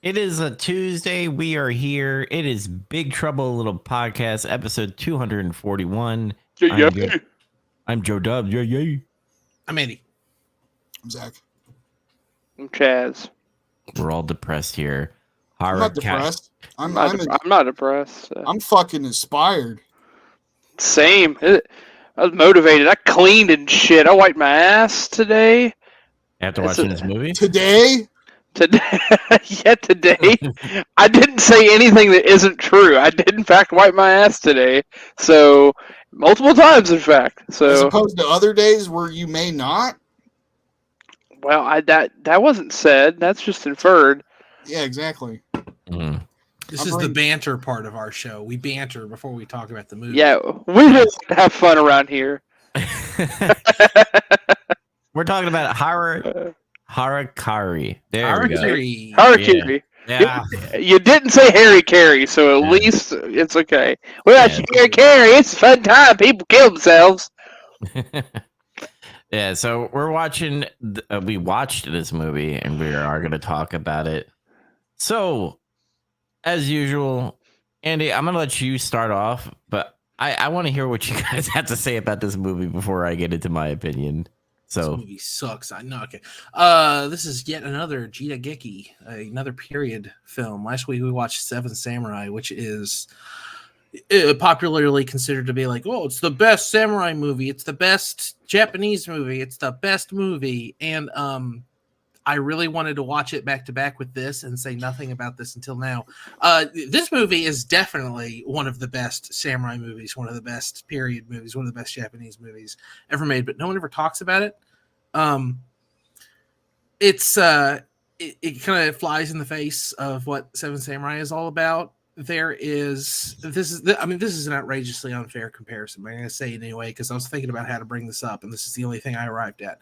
It is a Tuesday. We are here. It is Big Trouble Little Podcast, episode 241. Yeah. I'm Joe Dub. Yeah. I'm Andy. I'm Zach. I'm Chaz. We're all depressed here. I'm not depressed. I'm not depressed. So. I'm fucking inspired. Same. I was motivated. I cleaned and shit. I wiped my ass today. After watching this movie? Today? Today. I didn't say anything that isn't true. I did, in fact, wipe my ass today. So, multiple times, in fact. So, as opposed to other days where you may not? Well, that wasn't said. That's just inferred. Yeah, exactly. Mm. This is the banter part of our show. We banter before we talk about the movie. Yeah, we just have fun around here. We're talking about Hara-kiri. There we go. Hara-kiri. Yeah. You didn't say Hara-kiri, so at least it's okay. Well, Hara-kiri, it's a fun time. People kill themselves. Yeah, so we're watching. We watched this movie, and we are going to talk about it. So, as usual, Andy, I'm going to let you start off, but I want to hear what you guys have to say about this movie before I get into my opinion. So, this movie sucks. I know. Okay. This is yet another Jitageki, another period film. Last week we watched Seven Samurai, which is popularly considered to be like, oh, it's the best samurai movie. It's the best Japanese movie. It's the best movie. And I really wanted to watch it back to back with this and say nothing about this until now. This movie is definitely one of the best samurai movies, one of the best period movies, one of the best Japanese movies ever made, but no one ever talks about it. It kind of flies in the face of what Seven Samurai is all about. This is an outrageously unfair comparison, but I'm going to say it anyway because I was thinking about how to bring this up, and this is the only thing I arrived at.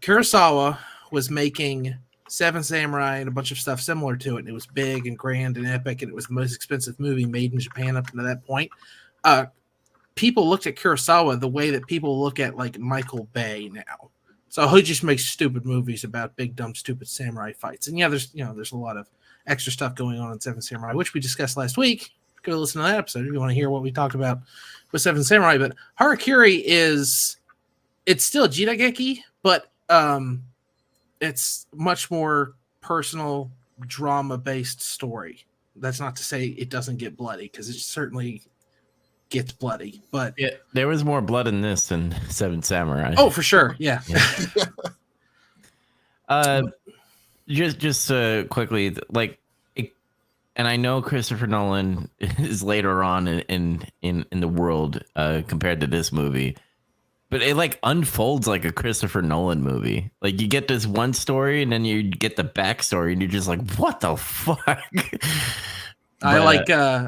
Kurosawa was making Seven Samurai and a bunch of stuff similar to it, and it was big and grand and epic, and it was the most expensive movie made in Japan up to that point. People looked at Kurosawa the way that people look at like Michael Bay now. So he just makes stupid movies about big, dumb, stupid samurai fights. And yeah, there's a lot of extra stuff going on in Seven Samurai, which we discussed last week. Go listen to that episode if you want to hear what we talked about with Seven Samurai. But Hara-kiri it's still Jitageki, but it's much more personal, drama-based story. That's not to say it doesn't get bloody, because it certainly gets bloody. But yeah, there was more blood in this than Seven Samurai. Oh, for sure, yeah. Just quickly, like, and I know Christopher Nolan is later on in the world compared to this movie, but it like unfolds like a Christopher Nolan movie. Like, you get this one story, and then you get the backstory, and you're just like, what the fuck? That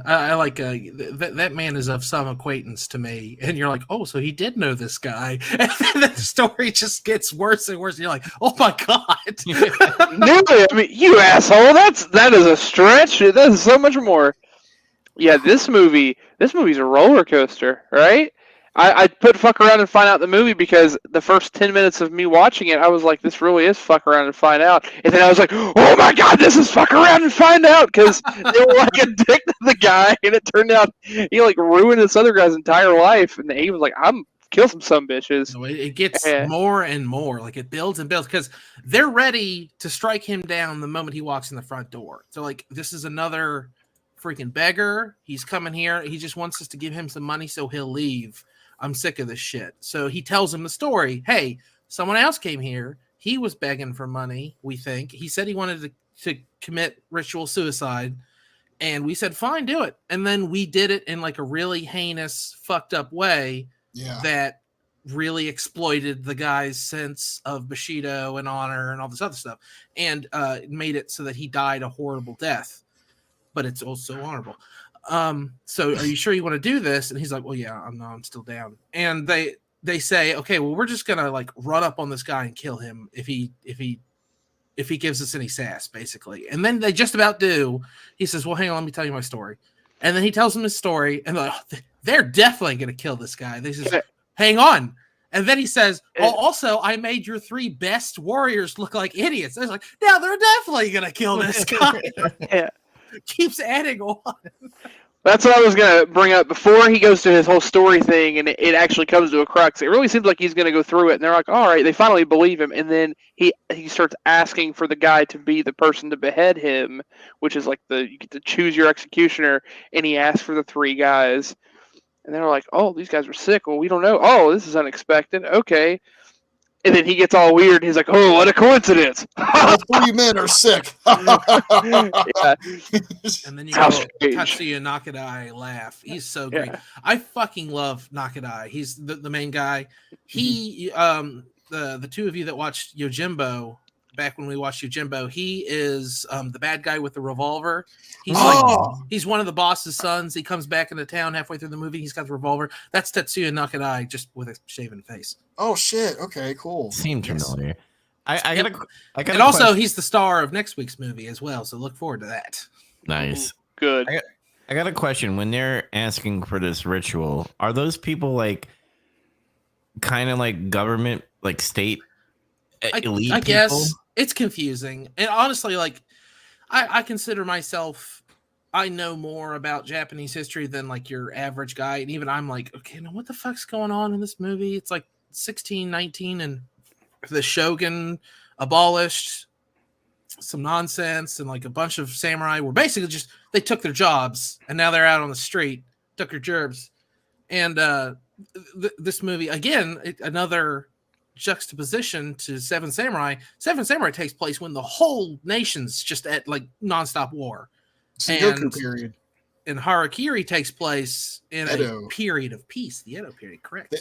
man is of some acquaintance to me, and you're like, oh, so he did know this guy, and then the story just gets worse and worse. And you're like, oh my god, Really? I mean, you asshole! That is a stretch. That is so much more. Yeah, this movie's a roller coaster, right? I put fuck around and find out the movie because the first 10 minutes of me watching it, I was like, this really is fuck around and find out. And then I was like, oh my god, this is fuck around and find out, because they were like a dick to the guy, and it turned out he like ruined this other guy's entire life, and he was like, I'm kill some bitches. No, it gets more and more, like it builds and builds, because they're ready to strike him down the moment he walks in the front door. So like, this is another freaking beggar. He's coming here. He just wants us to give him some money so he'll leave. I'm sick of this shit. So he tells him the story. Hey, someone else came here. He was begging for money, we think. He said he wanted to commit ritual suicide. And we said, fine, do it. And then we did it in like a really heinous, fucked up way that really exploited the guy's sense of Bushido and honor and all this other stuff. And made it so that he died a horrible death. But it's also honorable. So are you sure you want to do this? And he's like, well, yeah, I'm still down. And they say, okay, well, we're just gonna like run up on this guy and kill him if he gives us any sass, basically. And then they just about do. He says, well, hang on, let me tell you my story. And then he tells them his story, and they're definitely gonna kill this guy. They says, hang on. And then he says, "Oh, also, I made your 3 best warriors look like idiots." I was like, "Now they're definitely gonna kill this guy." Yeah. Keeps adding on. That's what I was gonna bring up before he goes to his whole story thing, and it actually comes to a crux. It really seems like he's gonna go through it, and they're like, "All right," they finally believe him, and then he starts asking for the guy to be the person to behead him, which is like you get to choose your executioner, and he asks for the 3 guys, and they're like, "Oh, these guys are sick. Well, we don't know. Oh, this is unexpected. Okay." And then he gets all weird. He's like, "Oh, what a coincidence!" All 3 men are sick. Yeah. And then you How go strange. Tatsuya Nakadai laugh. He's so great. Yeah. I fucking love Nakadai. He's the main guy. He the 2 of you that watched Yojimbo back when we watched Yojimbo, he is the bad guy with the revolver. He's he's one of the boss's sons. He comes back into town halfway through the movie. He's got the revolver. That's Tatsuya Nakadai, just with a shaven face. Oh shit! Okay, cool. Seemed familiar. I got And also, he's the star of next week's movie as well. So look forward to that. nice. Good. I got a question. When they're asking for this ritual, are those people like kind of like government, like state elite I guess people? it's confusing. And honestly, like I consider myself, I know more about Japanese history than like your average guy. And even I'm like, okay, now what the fuck's going on in this movie? It's like 1619 and the shogun abolished some nonsense, and like a bunch of samurai were basically just, they took their jobs and now they're out on the street, took their gerbs. And this movie, again, another juxtaposition to Seven Samurai. Seven Samurai takes place when the whole nation's just at like nonstop war. Sengoku period. And Hara-kiri takes place in Edo. a period of peace. The Edo period, correct.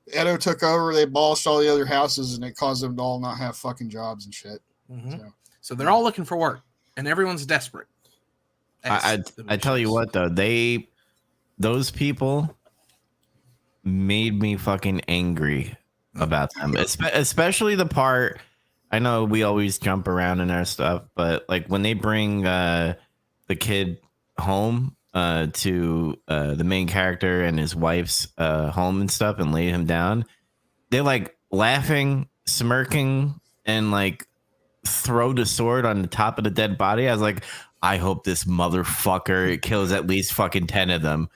Edo took over, they abolished all the other houses, and it caused them to all not have fucking jobs and shit. Mm-hmm. So they're all looking for work, and everyone's desperate. I tell you what, though, those people made me fucking angry about them, especially the part. I know we always jump around in our stuff, but like when they bring the kid home to the main character and his wife's home and stuff, and lay him down, they're like laughing, smirking, and like throw the sword on the top of the dead body. I was like, I hope this motherfucker kills at least fucking 10 of them.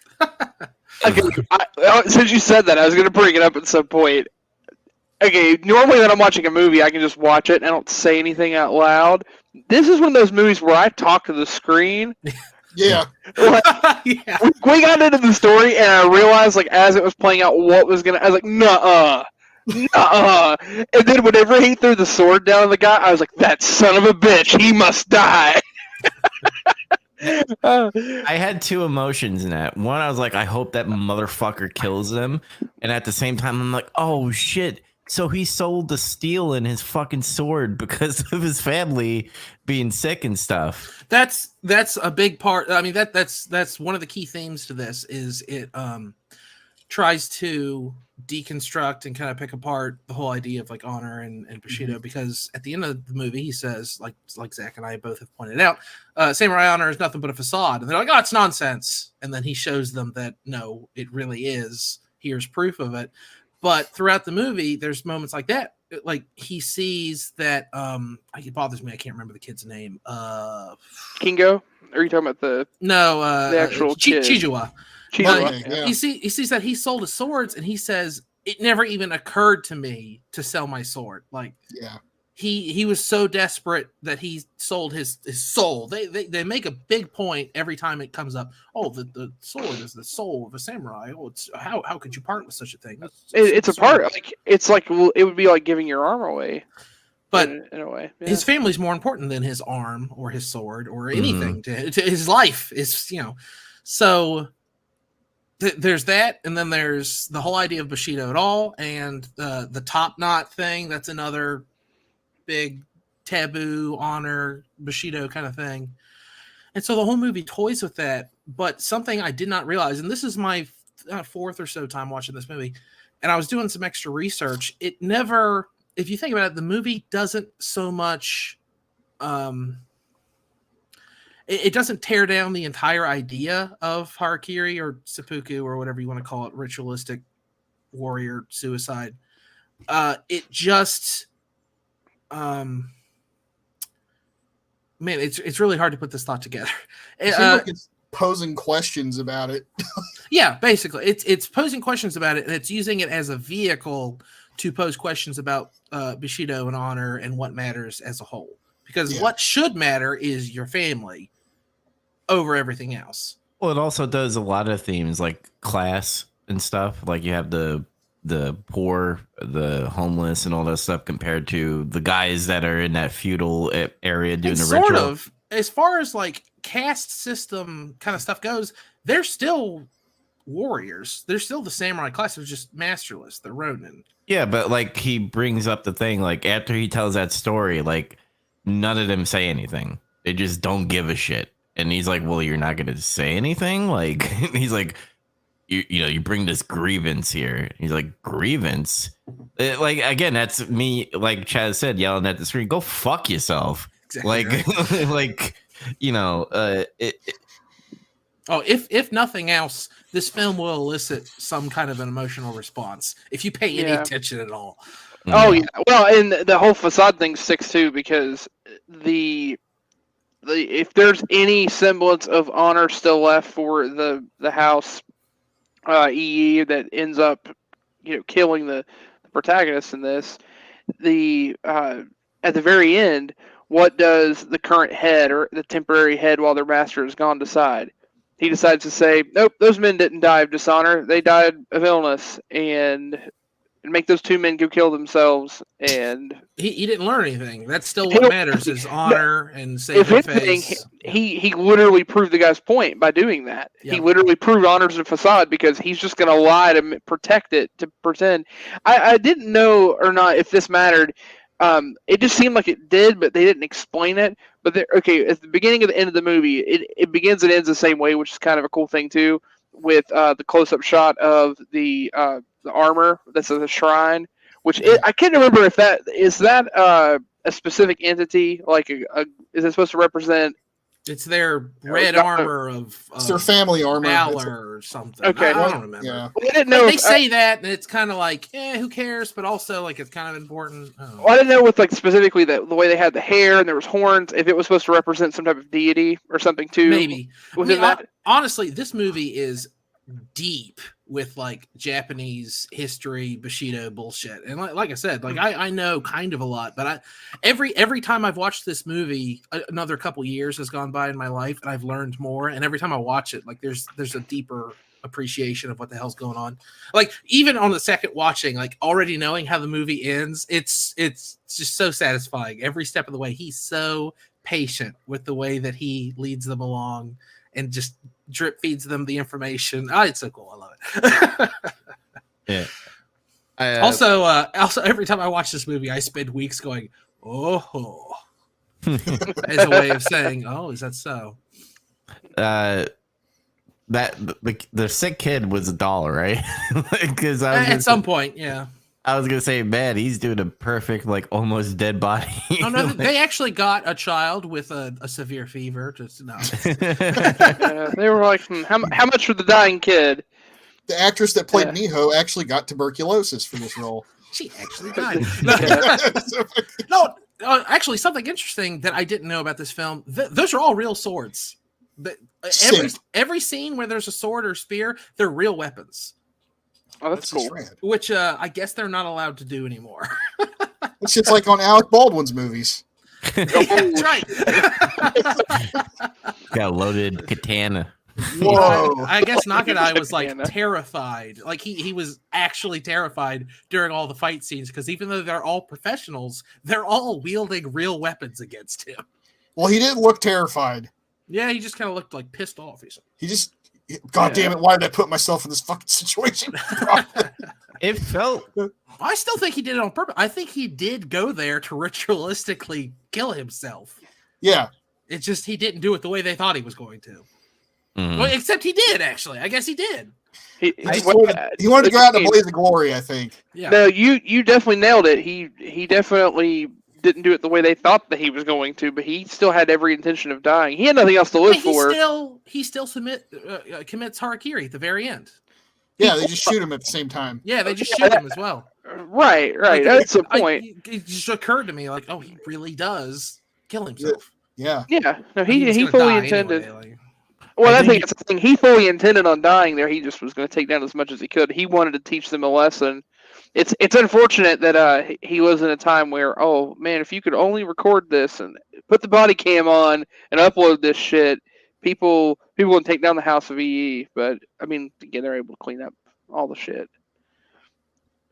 Okay, since you said that, I was going to bring it up at some point. Okay, normally when I'm watching a movie, I can just watch it and I don't say anything out loud. This is one of those movies where I talk to the screen. Yeah. Like, Yeah. we got into the story and I realized, like, as it was playing out what was going to... I was like, nuh-uh. Nuh-uh. And then whenever he threw the sword down on the guy, I was like, that son of a bitch, he must die. I had 2 emotions in that. One, I was like, I hope that motherfucker kills them. And at the same time, I'm like, oh shit. So he sold the steel in his fucking sword because of his family being sick and stuff. That's a big part. I mean, that's one of the key themes to this is it tries to deconstruct and kind of pick apart the whole idea of like honor and Bushido, because at the end of the movie he says, like Zach and I both have pointed out, samurai honor is nothing but a facade, and they're like, oh, it's nonsense, and then he shows them that no, it really is. Here's proof of it. But throughout the movie there's moments like that, like he sees that it bothers me, I can't remember the kid's name. Kingo? Are you talking about the actual kid? Chijua. Yeah. He sees that he sold his swords, and he says, it never even occurred to me to sell my sword. Like, Yeah. He was so desperate that he sold his soul. They make a big point every time it comes up. Oh, the sword is the soul of a samurai. Oh, it's how could you part with such a thing? It's a part. Like, it's like, it would be like giving your arm away. But in a way, yeah. His family's more important than his arm or his sword or anything. To his life is, so. There's that, and then there's the whole idea of Bushido at all, and the top knot thing. That's another big taboo, honor, Bushido kind of thing. And so the whole movie toys with that. But something I did not realize, and this is my 4th or so time watching this movie, and I was doing some extra research. It never, if you think about it, the movie doesn't so much... It doesn't tear down the entire idea of Hara-kiri or seppuku or whatever you want to call it, ritualistic warrior suicide. it just, man, it's really hard to put this thought together. It seems like it's posing questions about it. Yeah, basically, it's posing questions about it, and it's using it as a vehicle to pose questions about Bushido and honor and what matters as a whole. Because what should matter is your family over everything else. Well, it also does a lot of themes like class and stuff. Like you have the poor, the homeless, and all that stuff compared to the guys that are in that feudal area doing the ritual. Sort of, as far as like caste system kind of stuff goes, they're still warriors. They're still the samurai class. They're just masterless. They're Ronin. Yeah, but like he brings up the thing, like after he tells that story, like none of them say anything. They just don't give a shit. And he's like, well, you're not going to say anything? Like, he's like, you know, you bring this grievance here. He's like, grievance? Like, again, that's me, like Chaz said, yelling at the screen, go fuck yourself. Exactly like, right. Like, you know, if nothing else, this film will elicit some kind of an emotional response if you pay any attention at all. Oh, yeah. Well, and the whole facade thing sticks too, because if there's any semblance of honor still left for the house EE that ends up, you know, killing the protagonist in this, at the very end, what does the current head or the temporary head while their master is gone decide? He decides to say, nope, those men didn't die of dishonor. They died of illness, and make those two men go kill themselves. And he didn't learn anything. That's still what matters is honor and saving face. He literally proved the guy's point by doing that. Yep. He literally proved honor's a facade because he's just going to lie to protect it, to pretend. I didn't know or not if this mattered. It just seemed like it did, but they didn't explain it. But at the beginning of the end of the movie, it begins and ends the same way, which is kind of a cool thing too, with the close-up shot of the armor that's at the shrine, which I can't remember if that is a specific entity, like is it supposed to represent? It's their red armor of it's their family armor, valor or something. Okay, I don't remember. Yeah. Well, I didn't know they say that, and it's kind of like, who cares? But also, like, it's kind of important. I didn't know with like specifically the way they had the hair and there was horns, if it was supposed to represent some type of deity or something too. Maybe. Honestly, this movie is deep with like Japanese history Bushido bullshit, and like I said, like I know kind of a lot, but every time I've watched this movie, another couple years has gone by in my life, and I've learned more. And every time I watch it, like there's a deeper appreciation of what the hell's going on. Like even on the second watching, like already knowing how the movie ends, it's just so satisfying every step of the way. He's so patient with the way that he leads them along and just drip feeds them the information. It's so cool. I love it. Yeah. Also, every time I watch this movie, I spend weeks going, "Oh," as a way of saying, "Oh, is that so?" That the sick kid was a doll, right? Because at some point, yeah. I was gonna say, man, he's doing a perfect, like almost dead body. Oh no, they actually got a child with a severe fever. Just no. They were like, how much for the dying kid? The actress that played Miho actually got tuberculosis for this role. She actually died. Actually, something interesting that I didn't know about this film. Those are all real swords. Every scene where there's a sword or spear, they're real weapons. Oh, that's cool. Which I guess they're not allowed to do anymore. It's just like on Alec Baldwin's movies. That's right. Got a loaded katana. Whoa! I guess Nakadai was like terrified. Like he was actually terrified during all the fight scenes because even though they're all professionals, they're all wielding real weapons against him. Well, he didn't look terrified. Yeah, he just kind of looked like pissed off. God damn it, why did I put myself in this fucking situation? It felt... I still think he did it on purpose. I think he did go there to ritualistically kill himself. Yeah. It's just he didn't do it the way they thought he was going to. Mm-hmm. Well, except he did, actually. I guess he did. He wanted to go out in a blaze of glory, I think. Yeah. No, you definitely nailed it. He definitely didn't do it the way they thought that he was going to, but he still had every intention of dying. He had nothing else to live for. He still commits Hara-kiri at the very end. Yeah, they just shoot him at the same time. Yeah, they just shoot him as well. Right. Like, That's the point. It just occurred to me, like, oh, he really does kill himself. Yeah. Yeah. No, Like, he was he gonna fully die intended. anyway, like- Well, I I think think that's the thing. He fully intended on dying there. He just was going to take down as much as he could. He wanted to teach them a lesson. It's unfortunate that he lives in a time where, oh man, if you could only record this and put the body cam on and upload this shit, people would take down the House of EE. But I mean, again, they're able to clean up all the shit.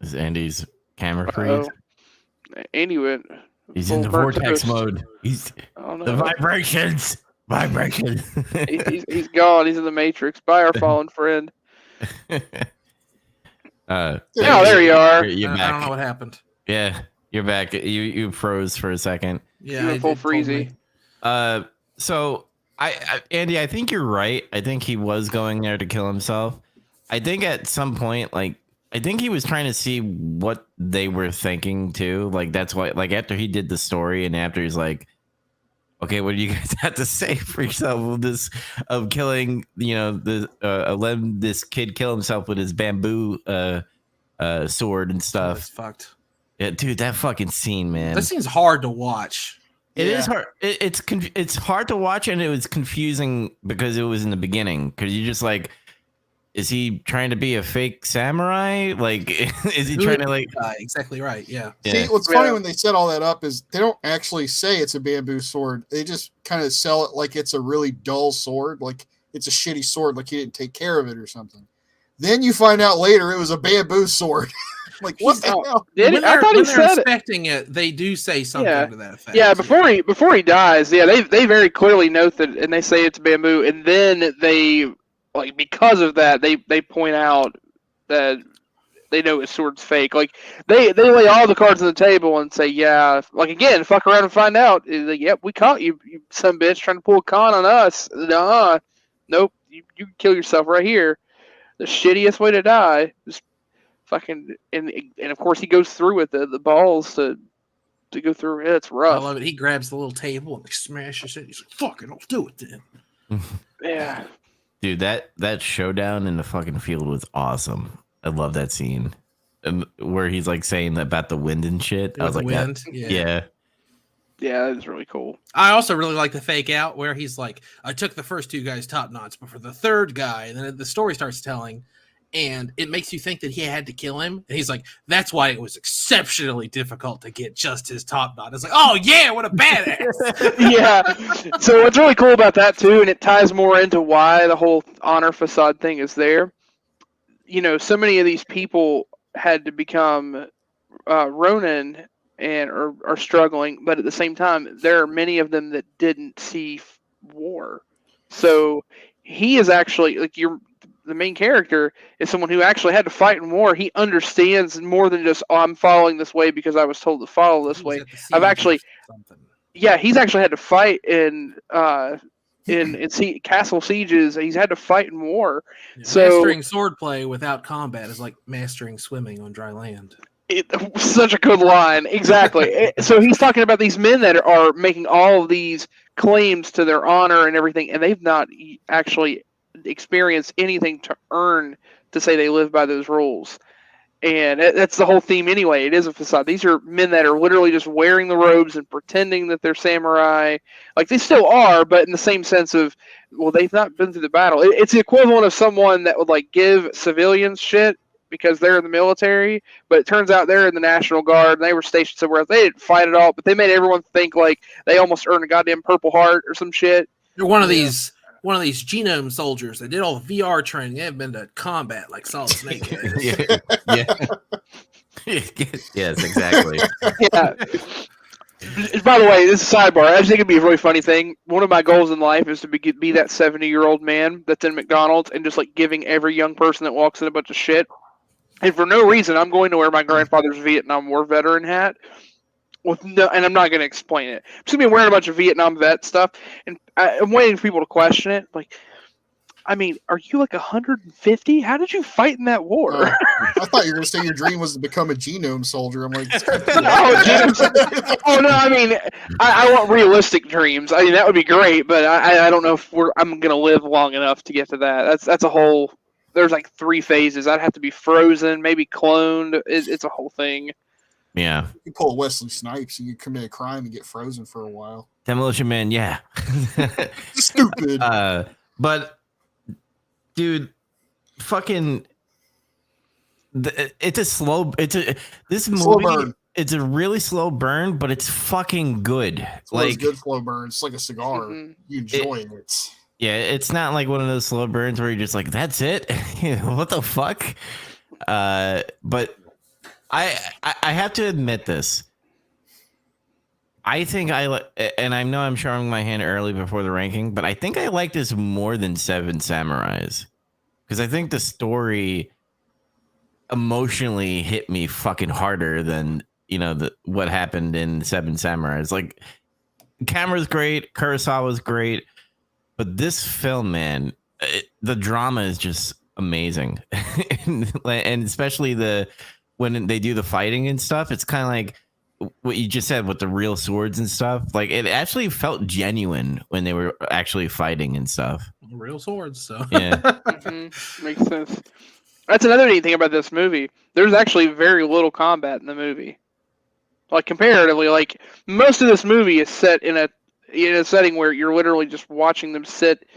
Is Andy's camera freeze? Uh-oh. Andy went. He's in the full burnt vortex toast. mode. He's Oh no. the vibrations. He's gone. He's in the Matrix. Bye, our fallen friend. There you are. You're I back. don't know what happened. Yeah, you're back. You froze for a second. Yeah, You went it full did pull me. freezy. So Andy, I think you're right. I think he was going there to kill himself. I think at some point, like, I think he was trying to see what they were thinking too. Like, that's why, like, after he did the story and after he's like, okay, what do you guys have to say for yourself of this, of killing, letting this kid kill himself with his bamboo sword and That's stuff. fucked. Yeah, dude, that fucking scene, man. That seems hard to watch. It is hard. It's hard to watch, and it was confusing because it was in the beginning. Because you're just like, is he trying to be a fake samurai? Like, is he trying to like? Exactly right. Yeah. See, what's funny when they set all that up is they don't actually say it's a bamboo sword. They just kind of sell it like it's a really dull sword, like it's a shitty sword, like he didn't take care of it or something. Then you find out later it was a bamboo sword. Like, what the hell? I thought he said it. Inspecting it, they do say something to that effect. Yeah, before he dies, yeah, they very clearly note that, and they say it's bamboo, and then they, like, because of that, they point out that they know his sword's fake. Like, they lay all the cards on the table and say, yeah, like, again, fuck around and find out. Like, yep, we caught you, you son of a bitch, trying to pull a con on us. Nuh-uh. Nope, you can kill yourself right here. The shittiest way to die. Just fucking, and of course he goes through with the balls to go through it. It's rough. I love it. He grabs the little table and smashes it. He's like, fuck it, I'll do it then. Yeah. Dude, that showdown in the fucking field was awesome. I love that scene. Where he's like saying about the wind and shit. I was like, wind. Yeah. Yeah, that was really cool. I also really like the fake out where he's like, I took the first two guys top knots, but for the third guy, and then the story starts telling, and it makes you think that he had to kill him. And he's like, that's why it was exceptionally difficult to get just his top knot. It's like, oh yeah, what a badass. Yeah. So what's really cool about that too, and it ties more into why the whole honor facade thing is there. You know, so many of these people had to become Ronin and are struggling, but at the same time, there are many of them that didn't see war. So he is actually, like, the main character is someone who actually had to fight in war. He understands more than just, oh, I'm following this way because I was told to follow this way. I've actually, yeah, he's actually had to fight in castle sieges. He's had to fight in war. Yeah, so mastering swordplay without combat is like mastering swimming on dry land. Such a good line. Exactly. So he's talking about these men that are making all of these claims to their honor and everything, and they've not actually experienced anything to earn to say they live by those rules. And that's the whole theme anyway. It is a facade. These are men that are literally just wearing the robes and pretending that they're samurai. Like, they still are, but in the same sense of, well, they've not been through the battle. It's the equivalent of someone that would, like, give civilians shit because they're in the military, but it turns out they're in the National Guard and they were stationed somewhere else. They didn't fight at all, but they made everyone think like they almost earned a goddamn Purple Heart or some shit. They're one of these genome soldiers that did all the VR training. They haven't been to combat like Solid Snake has. Yeah. Yes, exactly. Yeah. By the way, this is a sidebar. I think it'd be a really funny thing. One of my goals in life is to be that 70-year-old man that's in McDonald's and just like giving every young person that walks in a bunch of shit. And for no reason, I'm going to wear my grandfather's Vietnam War veteran hat. And I'm not going to explain it. I'm just going to be wearing a bunch of Vietnam vet stuff. And I'm waiting for people to question it. Like, I mean, are you like 150? How did you fight in that war? I thought you were going to say your dream was to become a genome soldier. I'm like, oh no, I mean, I want realistic dreams. I mean, that would be great, but I don't know if I'm going to live long enough to get to that. That's a whole there's like 3 phases. I'd have to be frozen, maybe cloned. It's a whole thing. Yeah. You pull Wesley Snipes, you commit a crime and get frozen for a while. Demolition Man, yeah. Stupid. But dude, fucking it's a slow this Slow movie burn. it's a really slow burn, but it's fucking good. It's one of those Like good slow burns. It's like a cigar. Mhm. You enjoy it. yeah, it's not like one of those slow burns where you're just like, that's it. What the fuck? But I have to admit this. I think and I know I'm showing my hand early before the ranking, but I think I like this more than Seven Samurais, because I think the story emotionally hit me fucking harder than what happened in Seven Samurais. Like, camera's great, Kurosawa's great, but this film, man, the drama is just amazing, and especially when they do the fighting and stuff, it's kind of like what you just said with the real swords and stuff. Like, it actually felt genuine when they were actually fighting and stuff. Real swords, so Yeah. Makes sense. That's another neat thing about this movie. There's actually very little combat in the movie. Like, comparatively, like most of this movie is set in a setting where you're literally just watching them sit,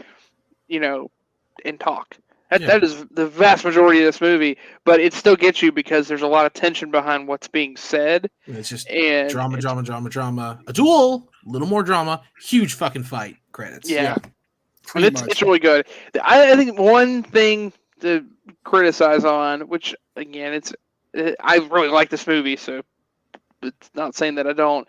and talk. That is the vast majority of this movie, but it still gets you because there's a lot of tension behind what's being said. it's just And drama. A duel, a little more drama, huge fucking fight. Credits. Yeah. Pretty And much. it's really good. I think one thing to criticize on, which again, I really like this movie, so it's not saying that I don't.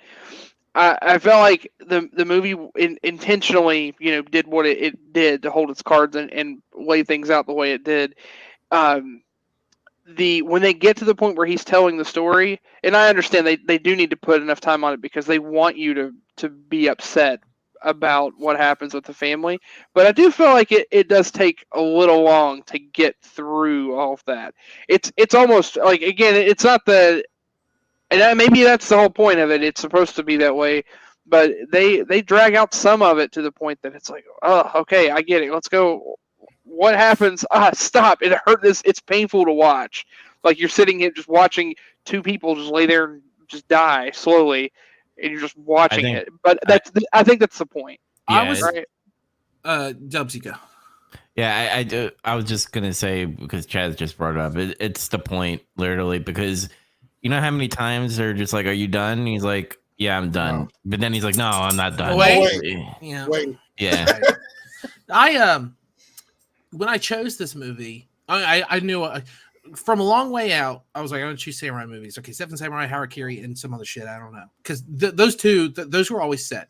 I felt like the movie intentionally, did what it did to hold its cards and lay things out the way it did. When they get to the point where he's telling the story, and I understand they do need to put enough time on it because they want you to be upset about what happens with the family, but I do feel like it does take a little long to get through all of that. It's almost like, again, it's not and maybe that's the whole point of it. It's supposed to be that way, but they drag out some of it to the point that it's like, oh, okay, I get it. Let's go. What happens? Stop! It hurt. It's painful to watch. Like, you're sitting here just watching 2 people just lay there and just die slowly, and you're just watching it. But I think that's the point. Yeah, I was right. Dubsy. Yeah, I was just gonna say, because Chaz just brought it up. It's the point, literally, because you know how many times they're just like, "Are you done?" And he's like, "Yeah, I'm done." No. But then he's like, "No, I'm not done." Wait. Yeah. Wait. Yeah. I when I chose this movie, I knew from a long way out. I was like, I'm gonna choose samurai movies. Okay, Seven Samurai, Hara-kiri, and some other shit. I don't know, because those two, those were always set.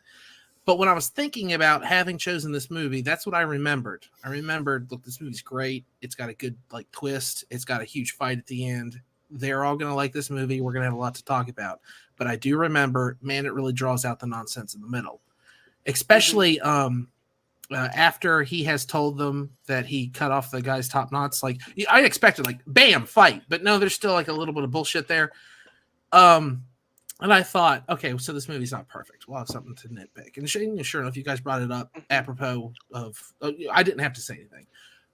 But when I was thinking about having chosen this movie, that's what I remembered. I remembered, look, this movie's great. It's got a good twist. It's got a huge fight at the end. They're all gonna like this movie. We're gonna have a lot to talk about. But I do remember, man, it really draws out the nonsense in the middle, especially after he has told them that he cut off the guy's top knots. Like, I expected, like, bam, fight, but no, there's still like a little bit of bullshit there. And I thought, okay, so this movie's not perfect. We'll have something to nitpick. And sure enough, you guys brought it up apropos of, I didn't have to say anything.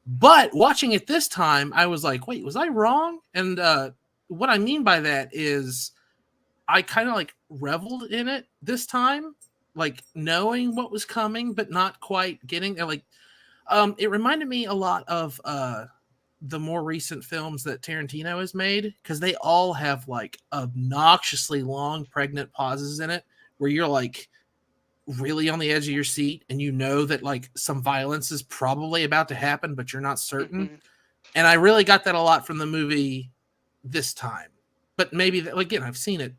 But watching it this time, I was like, wait, was I wrong? And what I mean by that is I kind of like reveled in it this time, like knowing what was coming, but not quite getting like, it reminded me a lot of the more recent films that Tarantino has made, because they all have like obnoxiously long pregnant pauses in it where you're like really on the edge of your seat and you know that like some violence is probably about to happen, but you're not certain. Mhm. And I really got that a lot from the movie this time. But maybe, again, I've seen it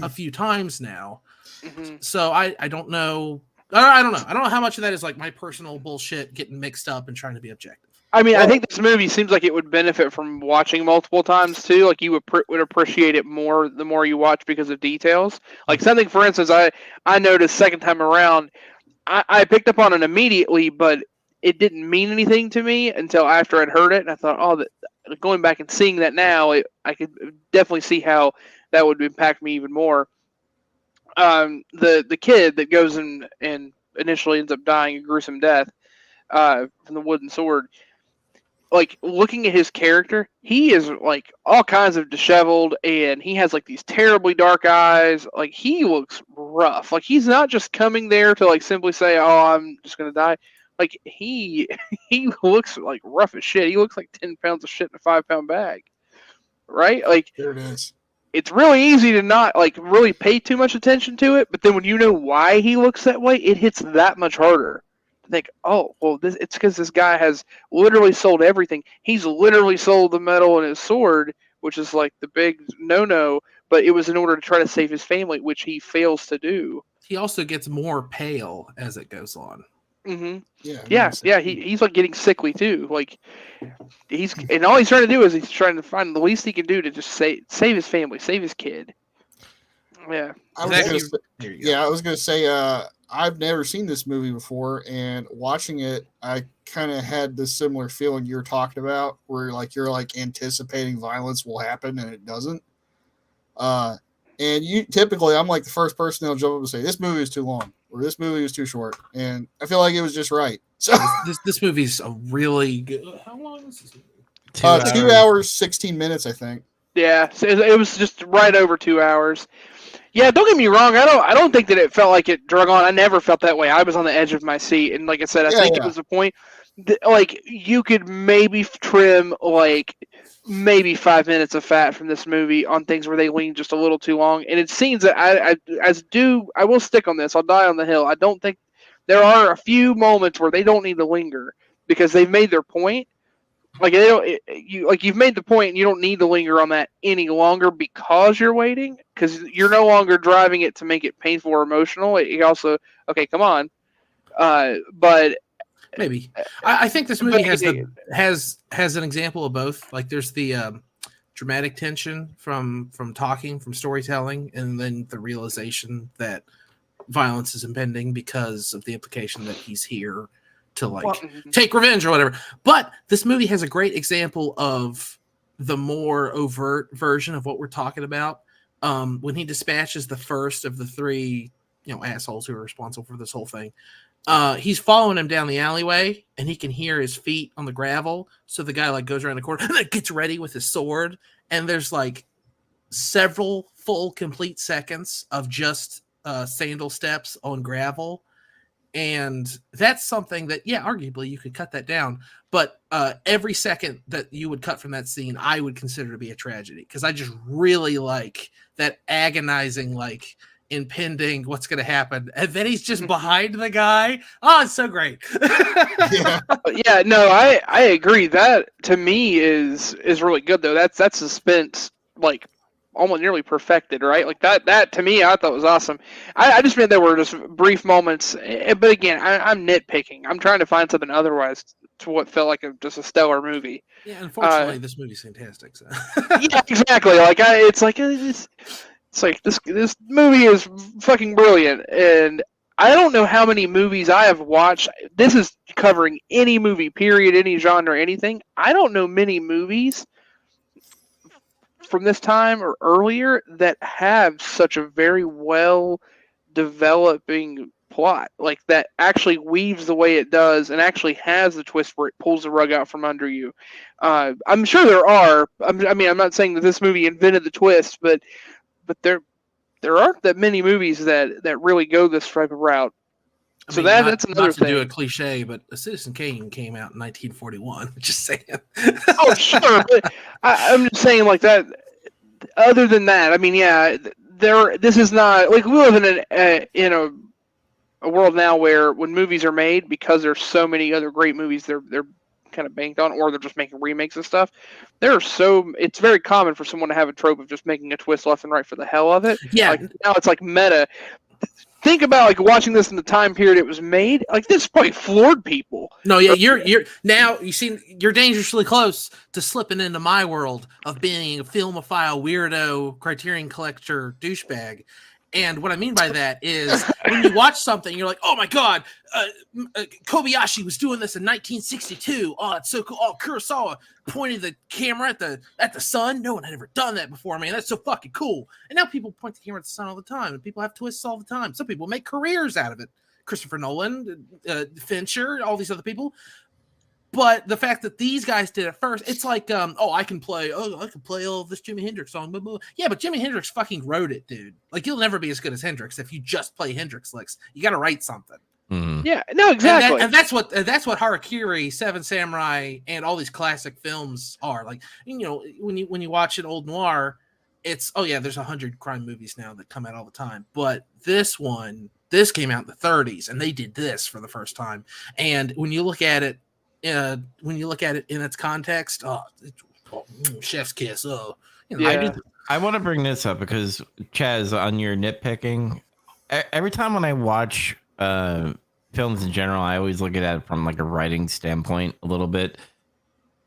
a few times now. Mhm. So I don't know. I don't know. I don't know how much of that is like my personal bullshit getting mixed up and trying to be objective. I mean, I think this movie seems like it would benefit from watching multiple times too. Like, you would appreciate it more the more you watch because of details. Like, something, for instance, I noticed second time around, I picked up on it immediately, but it didn't mean anything to me until after I'd heard it, and I thought, oh, going back and seeing that now, I could definitely see how that would impact me even more. The kid that goes and initially ends up dying a gruesome death from the wooden sword. like looking at his character, he is like all kinds of disheveled, and he has like these terribly dark eyes. Like he looks rough. Like he's not just coming there to like simply say, "Oh, I'm just gonna die." Like he he looks like rough as shit. He looks like 10 pounds of shit in a 5 pound bag, right? Like There it is. it's really easy to not like really pay too much attention to it, but then when you know why he looks that way, it hits that much harder. To think, oh, well, it's because this guy has literally sold everything. He's literally sold the metal and his sword, which is like the big no-no. But it was in order to try to save his family, which he fails to do. He also gets more pale as it goes on. Mm-hmm. Yeah. Yeah. He's like getting sickly too. Like and all he's trying to do is he's trying to find the least he can do to just save his family, save his kid. Yeah. I was gonna say, I've never seen this movie before, and watching it, I kind of had this similar feeling you're talking about, where like you're like anticipating violence will happen and it doesn't. And you typically, I'm like the first person that'll jump up and say this movie is too long or this movie is too short, and I feel like it was just right. So this movie's a really good. How long is this movie? 2 hours 16 minutes, I think. Yeah, so it was just right over 2 hours. Yeah, don't get me wrong. I don't think that it felt like it drug on. I never felt that way. I was on the edge of my seat, and like I said, I think it was a point that, like you could maybe trim like maybe 5 minutes of fat from this movie on things where they lean just a little too long. And it seems that I will stick on this. I'll die on the hill. I don't think there are a few moments where they don't need to linger because they've made their point. Like they don't, you've made the point, and you don't need to linger on that any longer because you're waiting, because you're no longer driving it to make it painful or emotional. It also, okay, come on, but maybe I think this movie has an example of both. Like there's the dramatic tension from talking, from storytelling, and then the realization that violence is impending because of the implication that he's here to like take revenge or whatever. But this movie has a great example of the more overt version of what we're talking about. When he dispatches the first of the three, assholes who are responsible for this whole thing, he's following him down the alleyway, and he can hear his feet on the gravel. So the guy like goes around the corner and then gets ready with his sword. And there's like several full complete seconds of just sandal steps on gravel. And that's something that, arguably you could cut that down. But every second that you would cut from that scene, I would consider to be a tragedy. Because I just really like that agonizing, like, impending what's going to happen. And then he's just behind the guy. Oh, it's so great. Yeah, no, I agree. That, to me, is really good, though. That's suspense, like, almost nearly perfected, right? Like that to me, I thought was awesome. I just meant there were just brief moments, but again, I'm nitpicking. I'm trying to find something otherwise to what felt like just a stellar movie. Yeah, unfortunately, this movie's fantastic. So. Yeah, exactly. Like it's like this movie is fucking brilliant, and I don't know how many movies I have watched. This is covering any movie, period, any genre, anything. I don't know many movies from this time or earlier that have such a very well developing plot, like that actually weaves the way it does and actually has the twist where it pulls the rug out from under you. I'm sure there are. I'm not saying that this movie invented the twist, but there aren't that many movies that really go this type of route. So that's another thing. To do a cliche, but A Citizen Kane came out in 1941. Just saying. Oh, sure, but I'm just saying like that. Other than that, I mean, yeah, this is not like we live in a world now where when movies are made, because there's so many other great movies they're kind of banked on, or they're just making remakes and stuff. It's very common for someone to have a trope of just making a twist left and right for the hell of it. Yeah. Like, now it's like meta. Think about like watching this in the time period it was made. Like this probably floored people. No, yeah, you're now you're dangerously close to slipping into my world of being a filmophile weirdo, Criterion collector douchebag. And what I mean by that is when you watch something, you're like, oh my God, Kobayashi was doing this in 1962. Oh, it's so cool. Oh, Kurosawa pointed the camera at the sun. No one had ever done that before, man. That's so fucking cool. And now people point the camera at the sun all the time, and people have twists all the time. Some people make careers out of it. Christopher Nolan, Fincher, all these other people. But the fact that these guys did it first, it's like, I can play all this Jimi Hendrix song. Blah, blah. Yeah, but Jimi Hendrix fucking wrote it, dude. Like, you'll never be as good as Hendrix if you just play Hendrix licks. You got to write something. Mm. Yeah, no, exactly. And that's what HaraKiri, Seven Samurai, and all these classic films are. Like, you know, when you watch an old noir, it's there's 100 crime movies now that come out all the time, but this came out in the 30s, and they did this for the first time. And when you look at it, in its context, chef's kiss. I want to bring this up because Chaz, on your nitpicking, every time when I watch films in general, I always look at it from like a writing standpoint a little bit.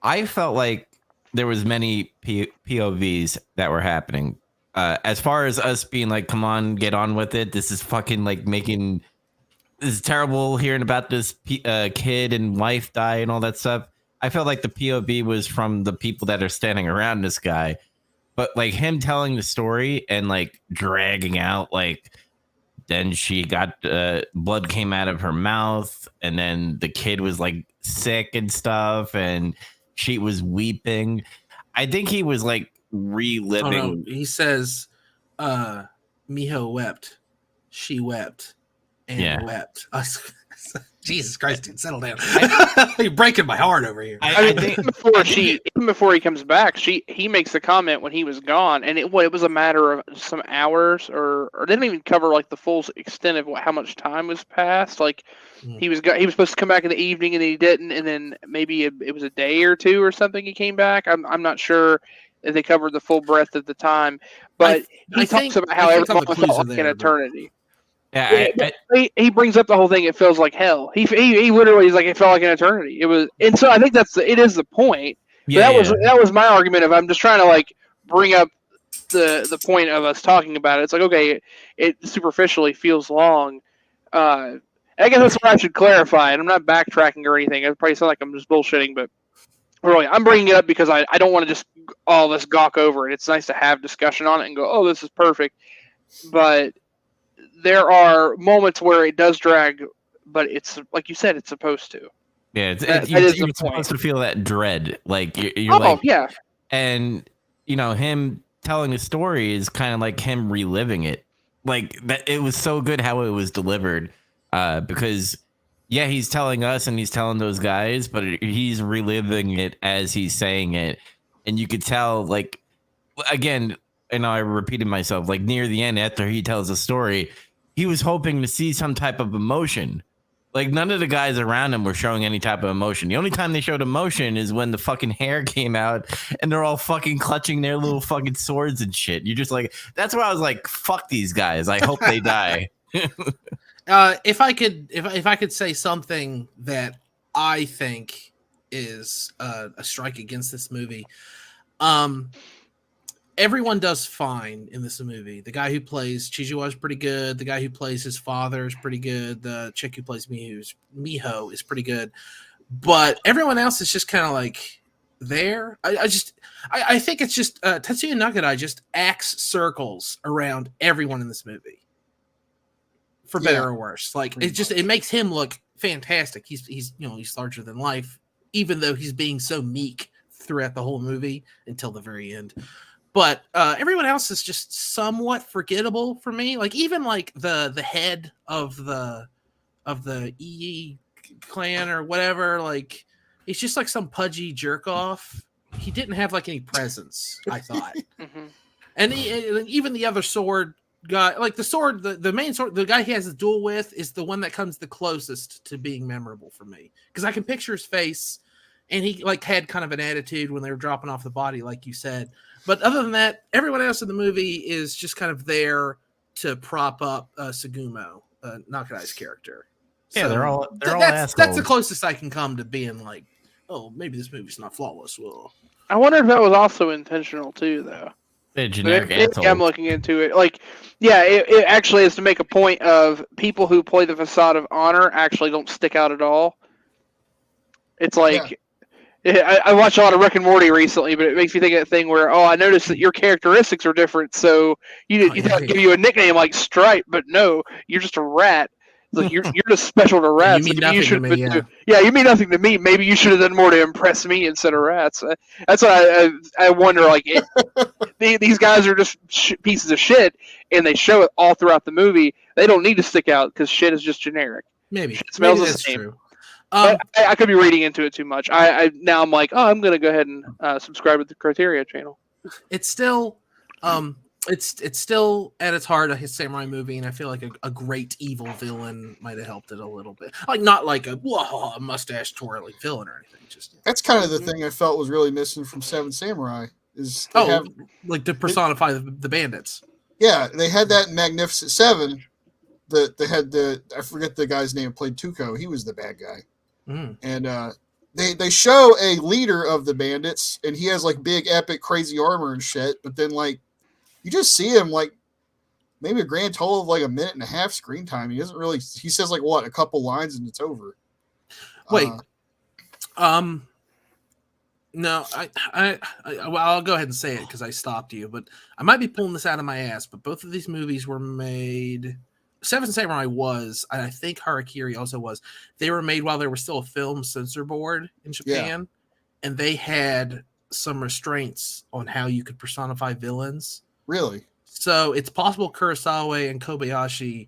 I felt like there was many POVs that were happening. As far as us being like, come on, get on with it. This is fucking like making this is terrible hearing about this kid and wife die and all that stuff. I felt like the POV was from the people that are standing around this guy, but like him telling the story and like dragging out, like then she got blood came out of her mouth, and then the kid was like sick and stuff, and she was weeping. I think he was like reliving. Oh, no. He says, Miho wept, she wept, and wept. Jesus Christ, dude, settle down. You're breaking my heart over here. I think even before he comes back, he makes the comment when he was gone, and it was a matter of some hours, or didn't even cover like the full extent of how much time was passed. Like he was supposed to come back in the evening, and he didn't, and then maybe it was a day or two or something he came back. I'm not sure if they covered the full breadth of the time, but he talks about how everyone felt like an eternity. Yeah, he brings up the whole thing. It feels like hell. He literally is like it felt like an eternity. It was, and so I think it is the point. Yeah, that was my argument of I'm just trying to like bring up the point of us talking about it. It's like, okay, it superficially feels long. I guess that's what I should clarify, and I'm not backtracking or anything. It probably sounds like I'm just bullshitting, but really, I'm bringing it up because I don't want to just all this gawk over it. It's nice to have discussion on it and go, oh, this is perfect, but there are moments where it does drag, but it's like you said, it's supposed to. Yeah, you're supposed to feel that dread, like you're like, yeah. And you know, him telling a story is kind of like him reliving it. Like that, it was so good how it was delivered, because he's telling us and he's telling those guys, but he's reliving it as he's saying it, and you could tell, like, again. And I repeated myself, like near the end after he tells the story, he was hoping to see some type of emotion. Like none of the guys around him were showing any type of emotion. The only time they showed emotion is when the fucking hair came out and they're all fucking clutching their little fucking swords and shit. You're just like, that's where I was like, fuck these guys. I hope they die. If I could say something that I think is a strike against this movie, everyone does fine in this movie. The guy who plays Chijiwa is pretty good. The guy who plays his father is pretty good. The chick who plays Miho is pretty good. But everyone else is just kind of like there. I think it's just Tetsuya Nagadai just acts circles around everyone in this movie, for better or worse. Like it makes him look fantastic. He's larger than life, even though he's being so meek throughout the whole movie until the very end. But everyone else is just somewhat forgettable for me. Like even like the head of the EE clan or whatever, like he's just like some pudgy jerk off. He didn't have like any presence, I thought. And even the other sword guy, like the main sword, the guy he has a duel with is the one that comes the closest to being memorable for me, because I can picture his face, and he like had kind of an attitude when they were dropping off the body, like you said. But other than that, everyone else in the movie is just kind of there to prop up Sugumo, Nakadai's character. Yeah, so they're all that's the closest I can come to being like, oh, maybe this movie's not flawless. Well, I wonder if that was also intentional too, though. Generic I'm looking into it. Like, yeah, it actually is to make a point of people who play the facade of honor actually don't stick out at all. It's like. Yeah. I watched a lot of Rick and Morty recently, but it makes me think of that thing where, I noticed that your characteristics are different, so you thought I'd give you a nickname like Stripe, but no, you're just a rat. It's like you're just special to rats. mean Maybe nothing to should me, have yeah. yeah, you mean nothing to me. Maybe you should have done more to impress me instead of rats. That's why I wonder. Like these guys are just pieces of shit, and they show it all throughout the movie. They don't need to stick out because shit is just generic. Maybe. Shit smells Maybe the that's same. true. But I could be reading into it too much. Now I'm like, oh, I'm gonna go ahead and subscribe to the Criteria channel. It's still it's still at its heart a samurai movie, and I feel like a great evil villain might have helped it a little bit. Like not like a mustache twirling villain or anything. Just That's kind of the thing I felt was really missing from Seven Samurai. Is like to personify the bandits. Yeah, they had that in Magnificent Seven. They had I forget the guy's name, played Tuco. He was the bad guy. And they show a leader of the bandits, and he has like big epic crazy armor and shit, but then like you just see him like maybe a grand total of like a minute and a half screen time. He says like what, a couple lines and it's over. Wait. No, well, I'll go ahead and say it because I stopped you, but I might be pulling this out of my ass, but both of these movies were made. Seven Samurai was, and I think HaraKiri also was. They were made while there was still a film censor board in Japan, and they had some restraints on how you could personify villains. Really? So it's possible Kurosawa and Kobayashi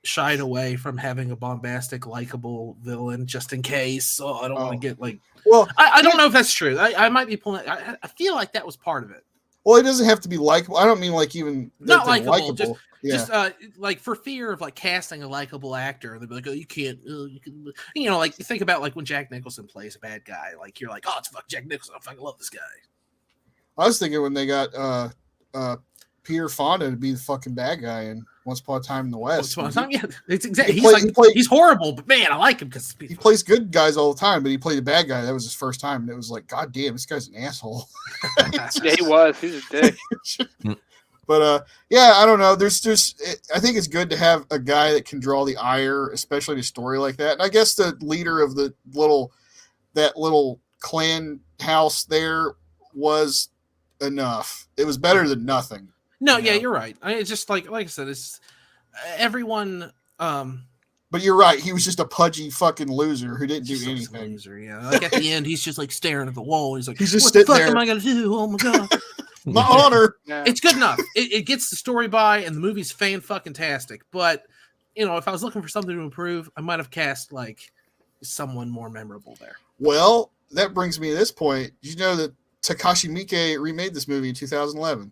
shied away from having a bombastic, likable villain just in case. So I don't want to get like. Well, I don't know if that's true. I might be pulling. I feel like that was part of it. Well, it doesn't have to be likable. I don't mean like even not likable. Just like for fear of like casting a likable actor, they'd be like, oh, you can't, you know, like you think about like when Jack Nicholson plays a bad guy, like you're like, oh, it's fuck Jack Nicholson. I fucking love this guy. I was thinking when they got Peter Fonda to be the fucking bad guy in Once Upon a Time in the West. Once Upon a Time, yeah, it's exactly. He's horrible, but man, I like him because he plays good guys all the time. But he played a bad guy. That was his first time, and it was like, God damn, this guy's an asshole. Yeah, he was. He's a dick. But yeah, I don't know. I think it's good to have a guy that can draw the ire, especially in a story like that. And I guess the leader of that little clan house there was enough. It was better than nothing. No, yeah, you're right. It's just like I said, it's everyone. But you're right. He was just a pudgy fucking loser who didn't do anything. Loser, yeah. Like at the end, he's just like staring at the wall. He's like, he's just what the fuck there. am I gonna do? Oh my god. My honor. Yeah. It's good enough. It gets the story by, and the movie's fan-fucking-tastic. But, you know, if I was looking for something to improve, I might have cast, like, someone more memorable there. Well, that brings me to this point. Did you know that Takashi Miike remade this movie in 2011?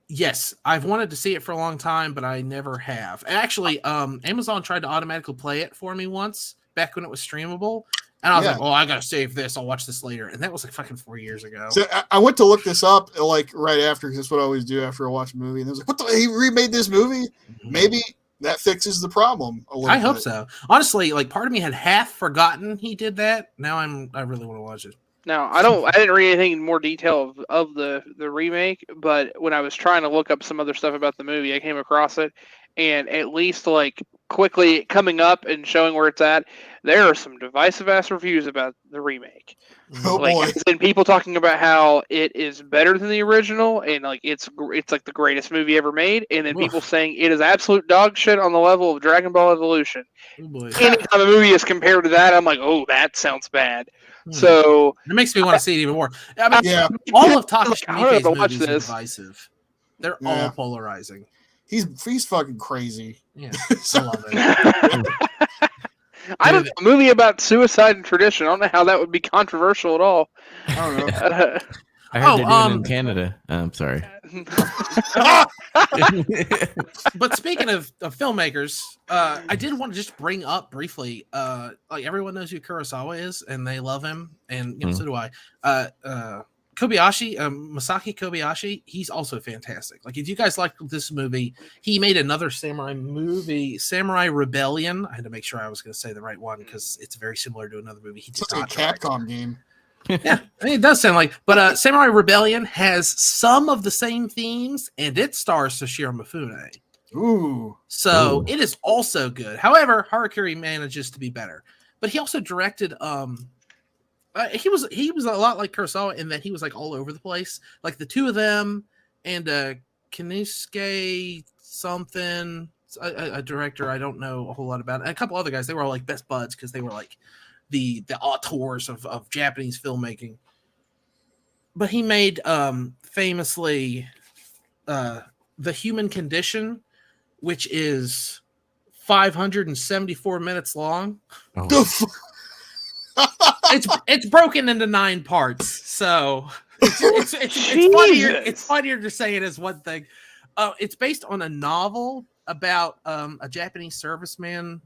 Yes. I've wanted to see it for a long time, but I never have. Actually, Amazon tried to automatically play it for me once, back when it was streamable. And I was like, oh, I got to save this. I'll watch this later. And that was like fucking 4 years ago. So I went to look this up like right after, because that's what I always do after I watch a movie. And I was like, what he remade this movie? Mm-hmm. Maybe that fixes the problem a little bit. I hope so. Honestly, like part of me had half forgotten he did that. Now I really want to watch it. Now, I didn't read anything in more detail of the remake, but when I was trying to look up some other stuff about the movie, I came across it. And at least like quickly coming up and showing where it's at, there are some divisive ass reviews about the remake. Oh boy! And people talking about how it is better than the original, and like it's like the greatest movie ever made, and then people saying it is absolute dog shit on the level of Dragon Ball Evolution. Oh boy! Anytime a movie is compared to that, I'm like, oh, that sounds bad. So it makes me want to see it even more. I mean, yeah, all of Takashi Miike's movies are divisive. They're all polarizing. He's fucking crazy. Yeah, I love it. I don't know, a movie about suicide and tradition. I don't know how that would be controversial at all. I don't know. I heard they're doing it in Canada. I'm sorry. But speaking of filmmakers, I did want to just bring up briefly, like everyone knows who Kurosawa is, and they love him, and so do I. Kobayashi, Masaki Kobayashi, he's also fantastic. Like, if you guys like this movie, he made another samurai movie, Samurai Rebellion. I had to make sure I was going to say the right one because it's very similar to another movie he did not direct. It's like a Capcom game. Yeah, I mean, it does sound like. But Samurai Rebellion has some of the same themes, and it stars Toshiro Mifune. Ooh. So it is also good. However, HaraKiri manages to be better. But he also directed. He was a lot like Kurosawa in that he was like all over the place. Like the two of them and Kinosuke something. a director I don't know a whole lot about. And a couple other guys, they were all like best buds because they were like the auteurs of Japanese filmmaking. But he made famously The Human Condition, which is 574 minutes long. The It's broken into 9 parts, so it's funnier to say it as one thing. It's based on a novel about a Japanese serviceman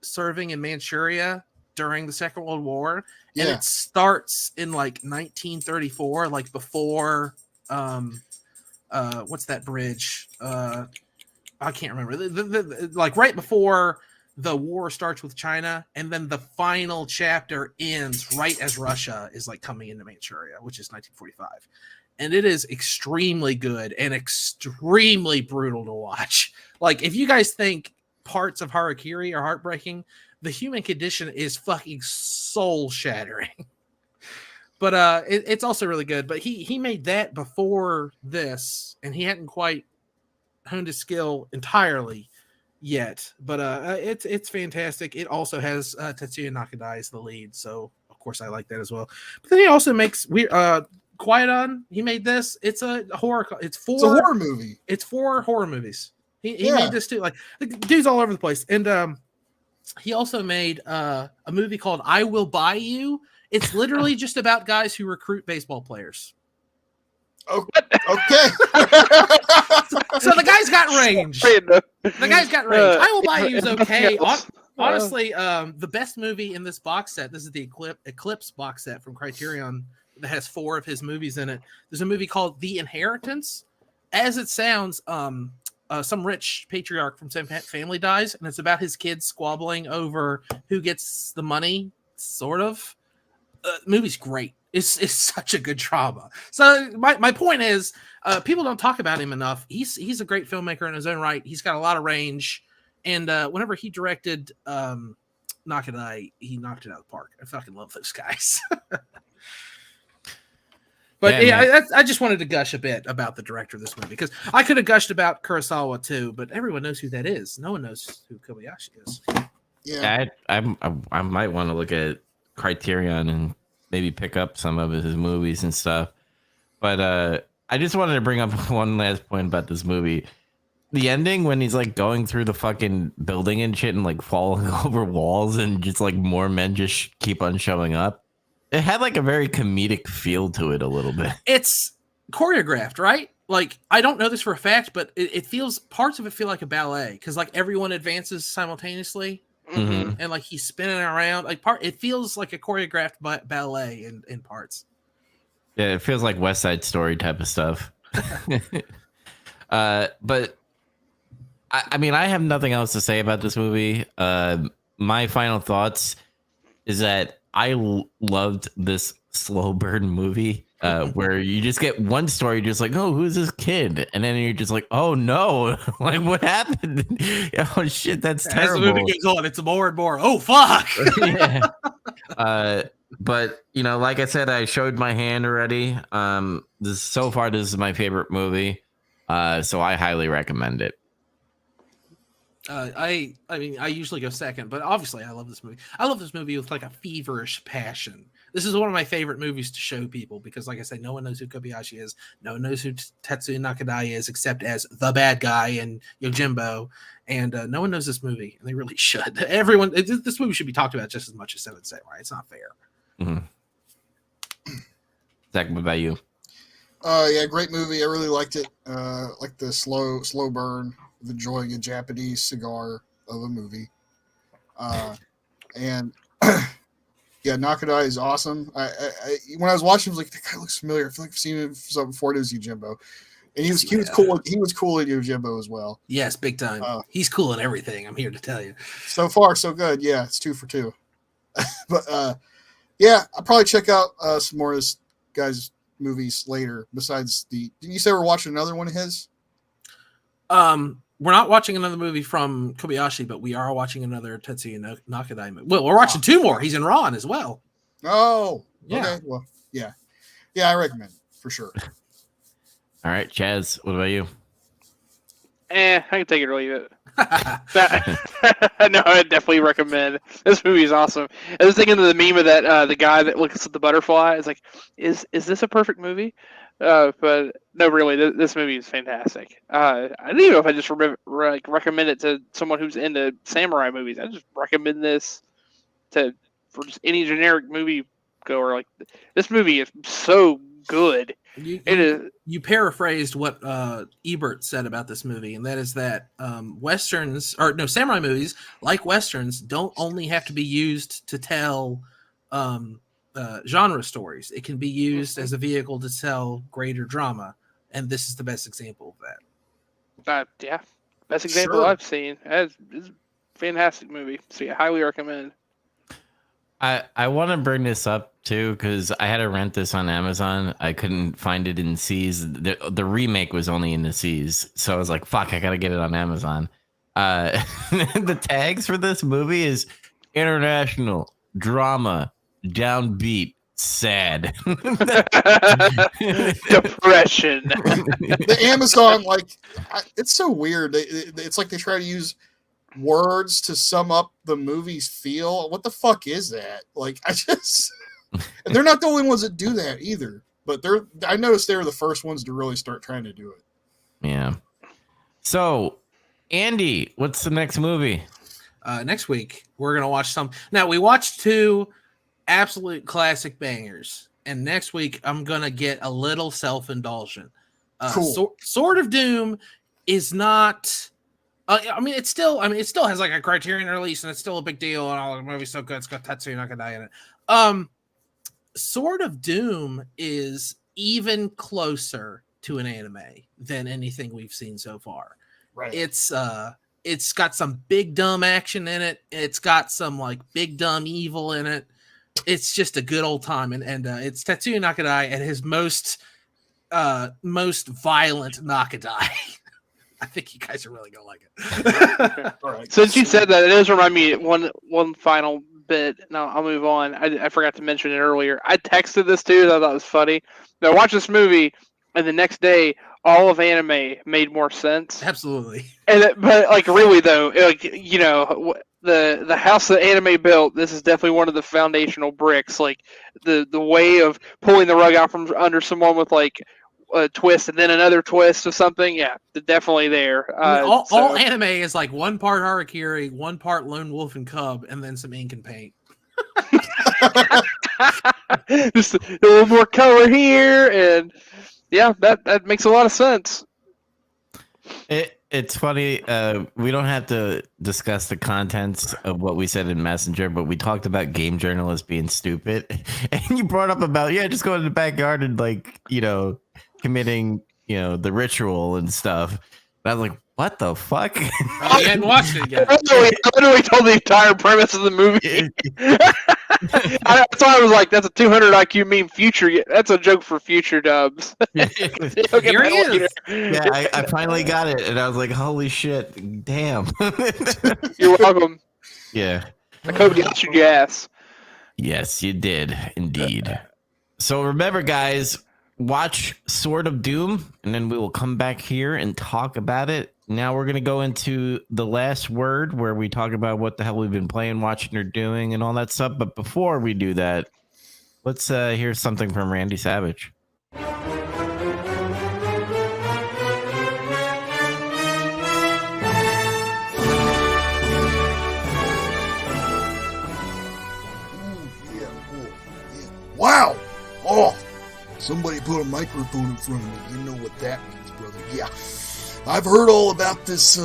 serving in Manchuria during the Second World War, and it starts in like 1934, like before what's that bridge? I can't remember. Like right before the war starts with China, and then the final chapter ends right as Russia is like coming into Manchuria, which is 1945. And it is extremely good and extremely brutal to watch. Like, if you guys think parts of HaraKiri are heartbreaking, The Human Condition is fucking soul shattering. But it's also really good. But he made that before this, and he hadn't quite honed his skill entirely yet. But it's fantastic. It also has Tetsuya Nakadai as the lead, so of course I like that as well. But then he also makes Quiet On. He made this. It's a horror. It's a horror movie. It's 4 horror movies. He made this too. Like, the dude's all over the place. And he also made a movie called I Will Buy You. It's literally just about guys who recruit baseball players. Oh, okay. So the guy's got range. The guy's got range. I Will Buy You is okay. Honestly, the best movie in this box set, this is the Eclipse box set from Criterion that has 4 of his movies in it. There's a movie called The Inheritance. As it sounds, some rich patriarch from some family dies, and it's about his kids squabbling over who gets the money, sort of. Movie's great. It's such a good drama. So my point is, people don't talk about him enough. He's a great filmmaker in his own right. He's got a lot of range, and whenever he directed Nakadai, he knocked it out of the park. I fucking love those guys. But I just wanted to gush a bit about the director of this movie, because I could have gushed about Kurosawa too, but everyone knows who that is. No one knows who Kobayashi is. Yeah, I might want to look at Criterion and maybe pick up some of his movies and stuff. But I just wanted to bring up one last point about this movie. The ending, when he's like going through the fucking building and shit and like falling over walls, and just like more men just keep on showing up. It had like a very comedic feel to it a little bit. It's choreographed, right? Like, I don't know this for a fact, but it feels, parts of it feel like a ballet, because like everyone advances simultaneously. Mm-hmm. And like he's spinning around, like it feels like a choreographed ballet in parts. Yeah, it feels like West Side Story type of stuff. But I mean, I have nothing else to say about this movie. My final thoughts is that I loved this slow burn movie where you just get one story, just like, oh, who's this kid? And then you're just like, oh no, like what happened? Oh shit, that's terrible. As the movie goes on, it's more and more, oh fuck. Yeah. But you know, like I said, I showed my hand already. This is my favorite movie. So I highly recommend it. I mean, I usually go second, but obviously I love this movie. I love this movie with like a feverish passion. This is one of my favorite movies to show people because, like I said, no one knows who Kobayashi is. No one knows who Tetsuya Nakadai is except as the bad guy and Yojimbo. And no one knows this movie, and they really should. This movie should be talked about just as much as Seven Samurai. It's not fair. Mm-hmm. Zach, what about you? Yeah, great movie. I really liked it. Like the slow burn of enjoying a Japanese cigar of a movie. And yeah, Nakadai is awesome. I when I was watching, I was like, that guy looks familiar. I feel like I've seen him before. It was Yojimbo, and he was cool. He was cool in Yojimbo as well. Yes, big time. He's cool in everything. I'm here to tell you. So far, so good. Yeah, it's 2 for 2. But yeah, I'll probably check out some more of this guy's movies later. Besides didn't you say we're watching another one of his? We're not watching another movie from Kobayashi, but we are watching another Tetsuya Nakadai movie. Well, we're watching 2 more. He's in Ron as well. Oh, yeah. Okay. Well, yeah, I recommend it, for sure. All right, Chaz, what about you? I can take it or leave it. No, I definitely recommend. This movie is awesome. I was thinking of the meme of that the guy that looks at the butterfly. It's like, is this a perfect movie? But no, really, this movie is fantastic. I don't even know if I just recommend it to someone who's into samurai movies. I just recommend this for just any generic movie goer. Like, this movie is so good. You paraphrased what Ebert said about this movie, and that is that samurai movies, like westerns, don't only have to be used to tell genre stories. It can be used as a vehicle to tell greater drama, and this is the best example of that. Yeah, best example I've seen. It's a fantastic movie. So yeah, highly recommend. I want to bring this up too because I had to rent this on Amazon. I couldn't find it in C's. The remake was only in the C's, so I was like, "Fuck, I gotta get it on Amazon." The tags for this movie is international drama, downbeat, sad, depression. The Amazon, it's so weird. It's like they try to use words to sum up the movie's feel. What the fuck is that? And they're not the only ones that do that either. But I noticed they were the first ones to really start trying to do it. Yeah. So, Andy, what's the next movie? Next week we're gonna watch some. Now we watched 2 absolute classic bangers, and next week I'm gonna get a little self-indulgent. Cool. Sword of Doom is not. It still has like a Criterion release, and it's still a big deal, and all the movie's so good. It's got Tetsuya Nakadai in it. Sword of Doom is even closer to an anime than anything we've seen so far. Right. It's got some big dumb action in it. It's got some like big dumb evil in it. It's just a good old time, and it's Tetsuya Nakadai at his most violent Nakadai. I think you guys are really gonna like it. All right. Since you said that, it does remind me one final bit. No, I'll move on. I forgot to mention it earlier. I texted this too. I thought it was funny. Now, I watched this movie, and the next day, all of anime made more sense. Absolutely. But like really though, the house that anime built, this is definitely one of the foundational bricks. Like the way of pulling the rug out from under someone with like a twist and then another twist or something. Yeah, definitely there. All anime is like one part HaraKiri, one part Lone Wolf and Cub, and then some ink and paint. Just a little more color here, and yeah, that makes a lot of sense. It's funny. We don't have to discuss the contents of what we said in Messenger, but we talked about game journalists being stupid, and you brought up about just going to the backyard and committing the ritual and stuff. And I was like, what the fuck? I hadn't watched it yet. I literally told the entire premise of the movie. That's why I was like, that's a 200 IQ meme future. That's a joke for future dubs. Here he is. Yeah, I finally got it, and I was like, holy shit, damn. You're welcome. Yeah. I Cody answered your ass. Yes, you did, indeed. So remember, guys, watch Sword of Doom, and then we will come back here and talk about it. Now we're going to go into the last word where we talk about what the hell we've been playing, watching, or doing, and all that stuff. But before we do that, let's hear something from Randy Savage. Wow! Oh! Somebody put a microphone in front of me. You know what that means, brother. Yeah. I've heard all about this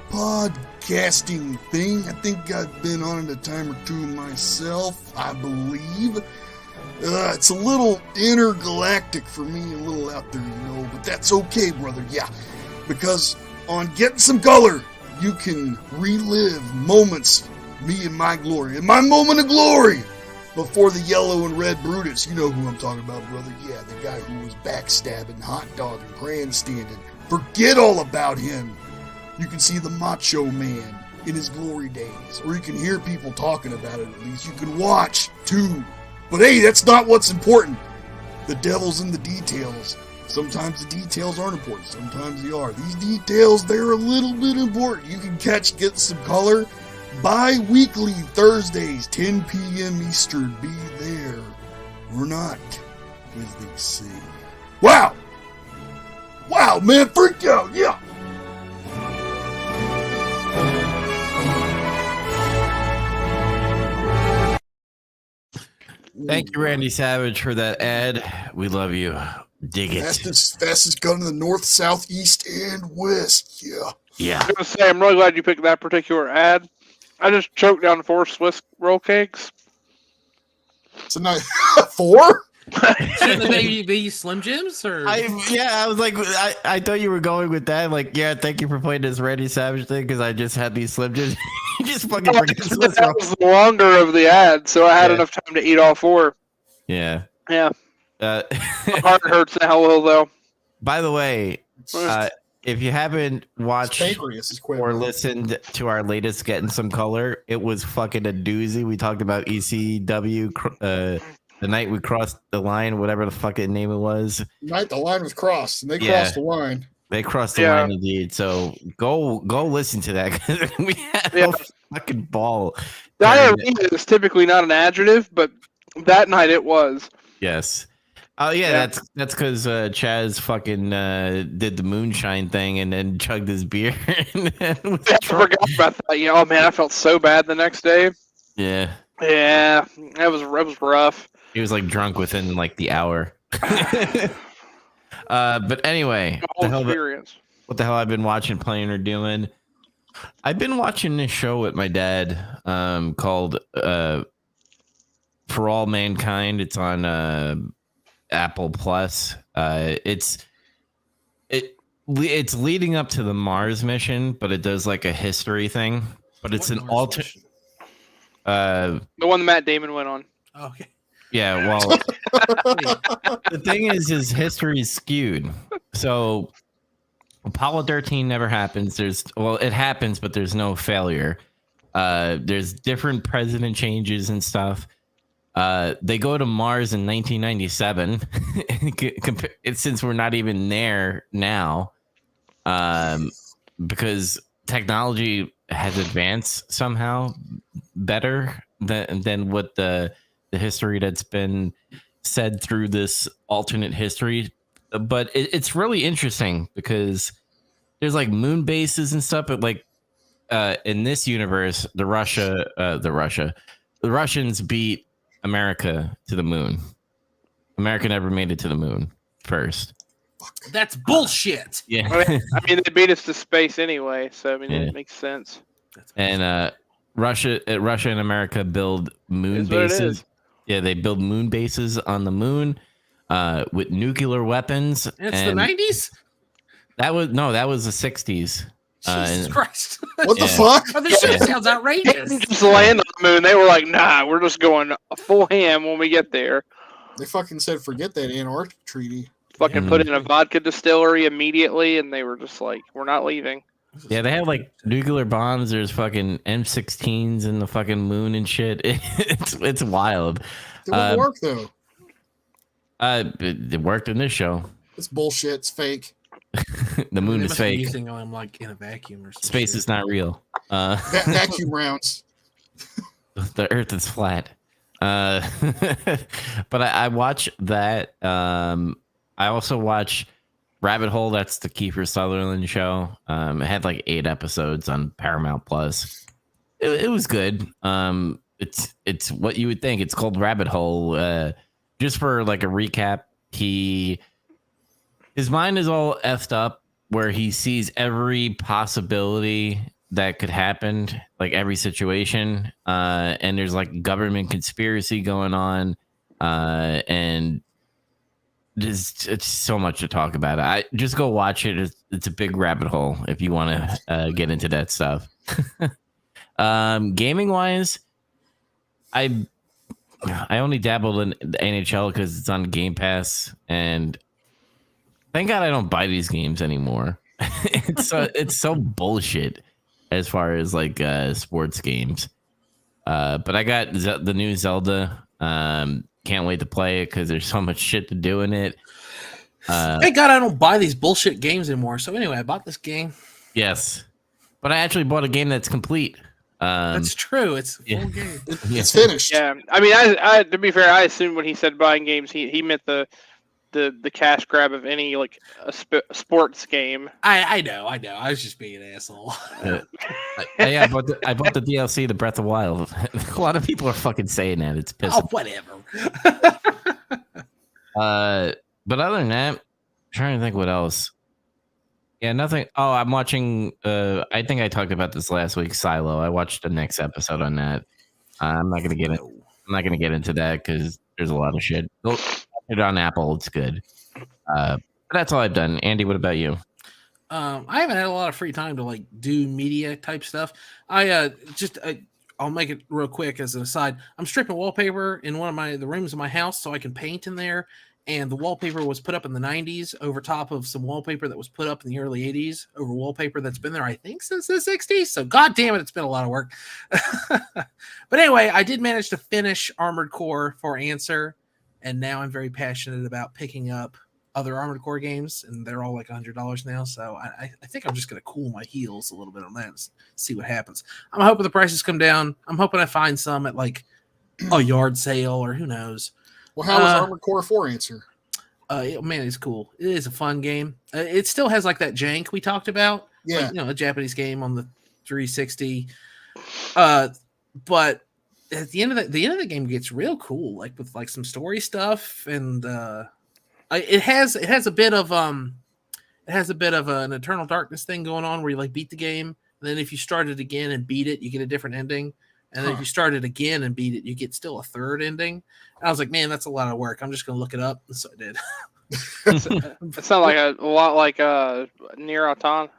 podcasting thing. I think I've been on it a time or two myself, I believe. It's a little intergalactic for me, a little out there, but that's okay, brother. Yeah. Because on Getting Some Color, you can relive moments, me and my glory, and my moment of glory. Before the yellow and red Brutus, you know who I'm talking about, brother. Yeah, the guy who was backstabbing, hot dogging, grandstanding. Forget all about him. You can see the Macho Man in his glory days, or you can hear people talking about it at least. You can watch, too. But hey, that's not what's important. The devil's in the details. Sometimes the details aren't important. Sometimes they are. These details, they're a little bit important. You can get some color bi-weekly Thursdays, 10 p.m. Eastern. Be there or not, as they say. Wow! Wow, man, freak out, yeah! Thank you, Randy Savage, for that ad. We love you. Dig it. Fastest gun in the north, south, east, and west. Yeah. Yeah. I was gonna say, I'm really glad you picked that particular ad. I just choked down 4 Swiss roll cakes. So now 4? Shouldn't the baby be Slim Jims? Or I was like, I thought you were going with that. Like, yeah, thank you for playing this Randy Savage thing because I just had these Slim Jims. You just fucking forget Swiss roll. That was the longer of the ad, so I had enough time to eat all 4. Yeah. Yeah. My heart hurts now, though. By the way, if you haven't watched or listened to our latest Getting Some Color, it was fucking a doozy. We talked about ECW, the night we crossed the line, whatever the fucking name it was. The night the line was crossed, and they crossed the line. They crossed the line indeed. So go listen to that because we had a fucking ball. Diarrhea is typically not an adjective, but that night it was. Yes. Oh yeah, that's because Chaz fucking did the moonshine thing and then chugged his beer. I forgot about that. Yeah, oh man, I felt so bad the next day. Yeah. Yeah, it was rough. He was like drunk within like the hour. But anyway, what the hell I've been watching, playing, or doing? I've been watching this show with my dad called For All Mankind. It's on Apple Plus. It's leading up to the Mars mission, but it does like a history thing. But it's an alternate. The one that Matt Damon went on. Oh, okay. Yeah, well, the thing is, his history is skewed. So Apollo 13 never happens. It happens, but there's no failure. There's different president changes and stuff. They go to Mars in 1997. Since we're not even there now, because technology has advanced somehow better than what the history that's been said through this alternate history. But it's really interesting because there's like moon bases and stuff, but like in this universe, the Russians beat America to the moon. America never made it to the moon first. That's bullshit. Yeah. I mean, they beat us to space anyway, so I mean, it makes sense. And Russia and America build moon bases. Yeah, they build moon bases on the moon with nuclear weapons. It's the 90s? That was the 60s. Jesus Christ. What the fuck? Oh, this shit sounds outrageous. They didn't just land on the moon. They were like, nah, we're just going full ham when we get there. They fucking said, forget that Antarctic treaty. Fucking put in a vodka distillery immediately, and they were just like, we're not leaving. Yeah, they have like nuclear bombs. There's fucking M16s in the fucking moon and shit. It's wild. It wouldn't work though. It worked in this show. It's bullshit. It's fake. The moon They is must be fake. using them like in a vacuum or something. Space is not real. Vacuum rounds. The Earth is flat. But I watch that. I also watch Rabbit Hole. That's the Kiefer Sutherland show. It had like 8 episodes on Paramount Plus. It was good. It's what you would think. It's called Rabbit Hole. Just for like a recap, his mind is all effed up where he sees every possibility that could happen, like every situation. And there's like government conspiracy going on. And it's so much to talk about. I just go watch it. It's a big rabbit hole if you want to get into that stuff. Gaming wise, I only dabbled in the NHL because it's on Game Pass, and thank God I don't buy these games anymore. It's so bullshit as far as like sports games. But I got the new Zelda. Can't wait to play it because there's so much shit to do in it. Thank God I don't buy these bullshit games anymore. So anyway, I bought this game. Yes, but I actually bought a game that's complete. That's true. It's a yeah. full game. It's finished. Yeah, I mean, I to be fair, I assumed when he said buying games, he meant the cash grab of any like a sports game. I know. I was just being an asshole. I bought the DLC, The Breath of Wild. A lot of people are fucking saying that. It's pissing. Oh, whatever. But other than that, I'm trying to think what else. Yeah, nothing. Oh, I'm watching. I think I talked about this last week. Silo. I watched the next episode on that. I'm not gonna get it. I'm not gonna get into that because there's a lot of shit. Go watch it on Apple. It's good. But that's all I've done. Andy, what about you? I haven't had a lot of free time to like do media type stuff. I'll make it real quick as an aside. I'm stripping wallpaper in one of the rooms of my house so I can paint in there. And the wallpaper was put up in the 90s over top of some wallpaper that was put up in the early 80s over wallpaper that's been there, I think, since the 60s. So, god damn it, it's been a lot of work. But anyway, I did manage to finish Armored Core for Answer. And now I'm very passionate about picking up other Armored Core games. And they're all like $100 now. So I think I'm just going to cool my heels a little bit on that and see what happens. I'm hoping the prices come down. I'm hoping I find some at like a yard sale or who knows. Well, how was Armored Core 4 Answer? Man, it's cool. It is a fun game. It still has like that jank we talked about. Yeah. Like, a Japanese game on the 360. But at the end of the game gets real cool, like with like some story stuff, and it has a bit of an Eternal Darkness thing going on where you like beat the game, and then if you start it again and beat it, you get a different ending. And then if you start it again and beat it, you get still a third ending. And I was like, man, that's a lot of work. I'm just going to look it up. And so I did. It sounds like a lot like Nier Automata.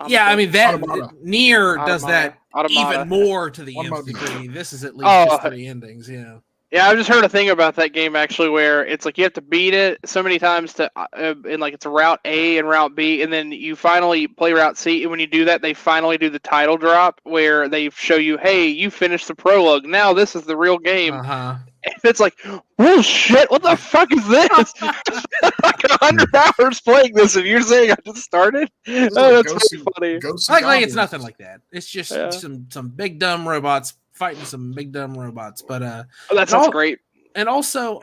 Yeah, I mean, that Automata. Nier does that Automata. even more to the nth Automata. degree. This is at least just 3 endings, yeah. Yeah, I've just heard a thing about that game actually, where it's like you have to beat it so many times to, and like it's a Route A and Route B, and then you finally play Route C. And when you do that, they finally do the title drop where they show you, "Hey, you finished the prologue. Now this is the real game." Uh-huh. And it's like, "Oh shit! What the fuck is this?" Like 100 hours playing this, and you're saying I just started? This is Oh, like that's Ghosts really and- funny. Ghosts and Like it's Goblins. nothing like that. It's just Yeah. some big dumb robots fighting some big dumb robots. But Oh, that sounds great. and also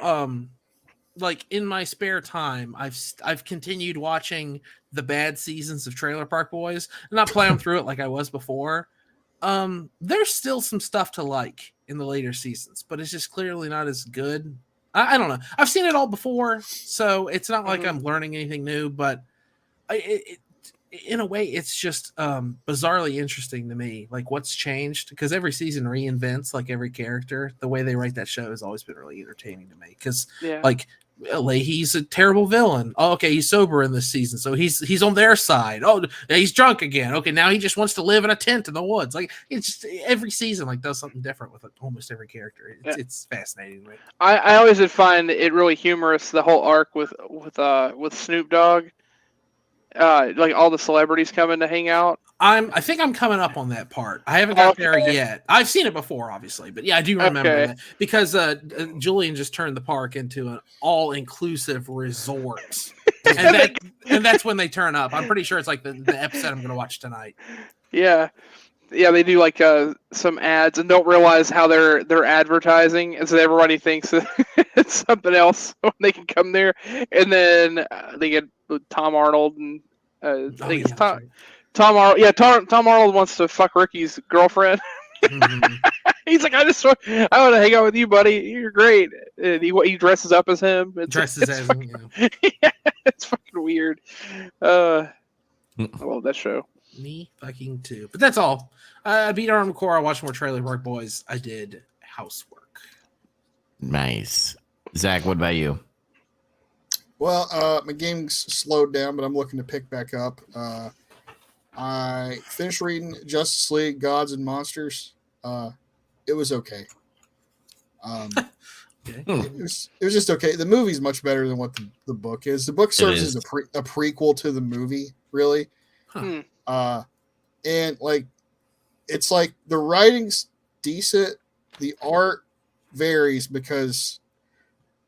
like in my spare time I've continued watching the bad seasons of Trailer Park Boys and not playing through it like I was before. There's still some stuff to like in the later seasons, but it's just clearly not as good. I don't know, I've seen it all before, so it's not like I'm learning anything new, but in a way it's just bizarrely interesting to me, like what's changed, because every season reinvents like every character. The way they write that show has always been really entertaining to me, because Yeah. like he's a terrible villain. Oh, okay, he's sober in this season, so he's on their side. Oh, he's drunk again. Okay, now he just wants to live in a tent in the woods. Like it's just every season like does something different with almost every character. It's fascinating to me. I always did find it really humorous, the whole arc with Snoop Dogg. Like all the celebrities coming to hang out. I think I'm coming up on that part. I haven't got there Okay. yet. I've seen it before, obviously, but yeah, I do remember Okay. that because Julian just turned the park into an all-inclusive resort, and that's when they turn up. I'm pretty sure it's like the episode I'm going to watch tonight. Yeah, they do like some ads and don't realize how they're advertising, and so everybody thinks that it's something else when they can come there, and then they get Tom Arnold and I think it's Tom. Right. Tom Arnold. Yeah, Tom Arnold wants to fuck Ricky's girlfriend. Mhm. He's like, I want to hang out with you, buddy. You're great. And he dresses up as him. Dresses as him, yeah. Yeah, it's fucking weird. I love that show. Me fucking too. But that's all. I beat Armored Core. I watched more Trailer Park Boys. I did housework. Nice. Zach, what about you? Well, my game's slowed down, but I'm looking to pick back up. I finished reading Justice League: Gods and Monsters. It was okay. Okay. It was just okay. The movie's much better than what the book is. The book serves as a prequel to the movie, really. Huh. And like, it's like the writing's decent. The art varies because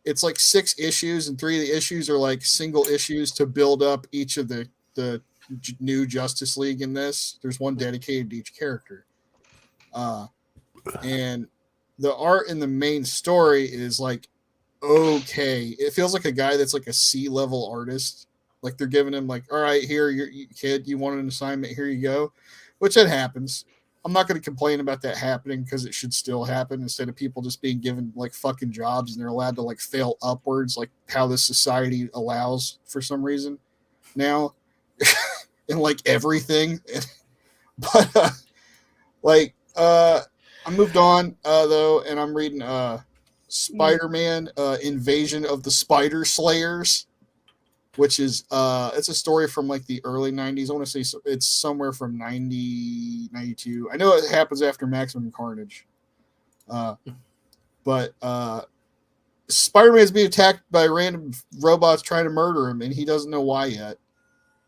it's like 6 issues, and 3 of the issues are like single issues to build up each of the new Justice League in this. There's one dedicated to each character. And the art in the main story is like okay. It feels like a guy that's like a C-level artist. Like they're giving him like, all right, here, you kid, you want an assignment, here you go. Which that happens. I'm not going to complain about that happening because it should still happen instead of people just being given like fucking jobs and they're allowed to like fail upwards, like how this society allows for some reason now in like everything. But I moved on though, and I'm reading Spider-Man Invasion of the Spider Slayers, which is it's a story from like the early 90s. I want to say it's somewhere from 90, 92. I know it happens after Maximum Carnage. But Spider-Man is being attacked by random robots trying to murder him, and he doesn't know why yet.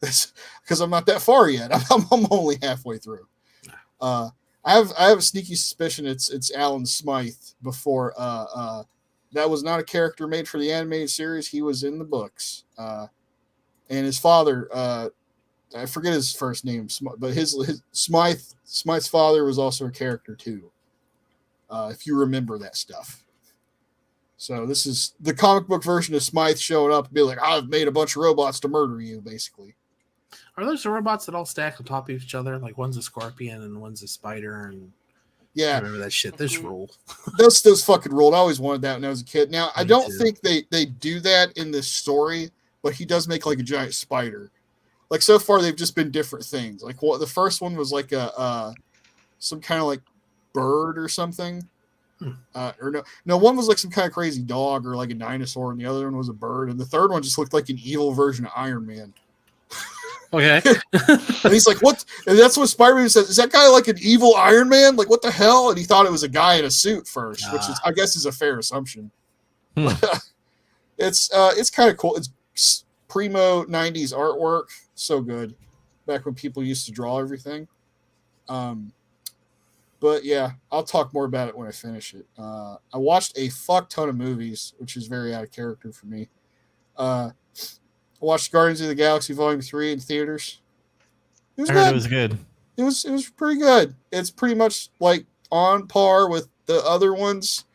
Because I'm not that far yet. I'm only halfway through. I have a sneaky suspicion it's Alan Smythe before that was not a character made for the animated series. He was in the books. And his father, I forget his first name, but his Smythe's father was also a character too. If you remember that stuff. So this is the comic book version of Smythe showing up and be like, I've made a bunch of robots to murder you, basically. Are those the robots that all stack on top of each other? Like one's a scorpion and one's a spider, and yeah, I remember that shit. This rule. those fucking ruled. I always wanted that when I was a kid. Now I don't too. think they do that in this story, but he does make like a giant spider. Like so far they've just been different things. Like what the first one was like a some kind of like bird or something. Or no, one was like some kind of crazy dog or like a dinosaur, and the other one was a bird, and the third one just looked like an evil version of Iron Man. Okay. And he's like, what? And that's what Spider-Man says. Is that guy like an evil Iron Man? Like, what the hell? And he thought it was a guy in a suit first, which is, I guess, is a fair assumption. It's kind of cool. It's primo 90s artwork. So good. Back when people used to draw everything. But yeah, I'll talk more about it when I finish it. I watched a fuck ton of movies, which is very out of character for me. I watched Guardians of the Galaxy Volume 3 in theaters. It was I good. heard it was good. It was pretty good. It's pretty much like on par with the other ones.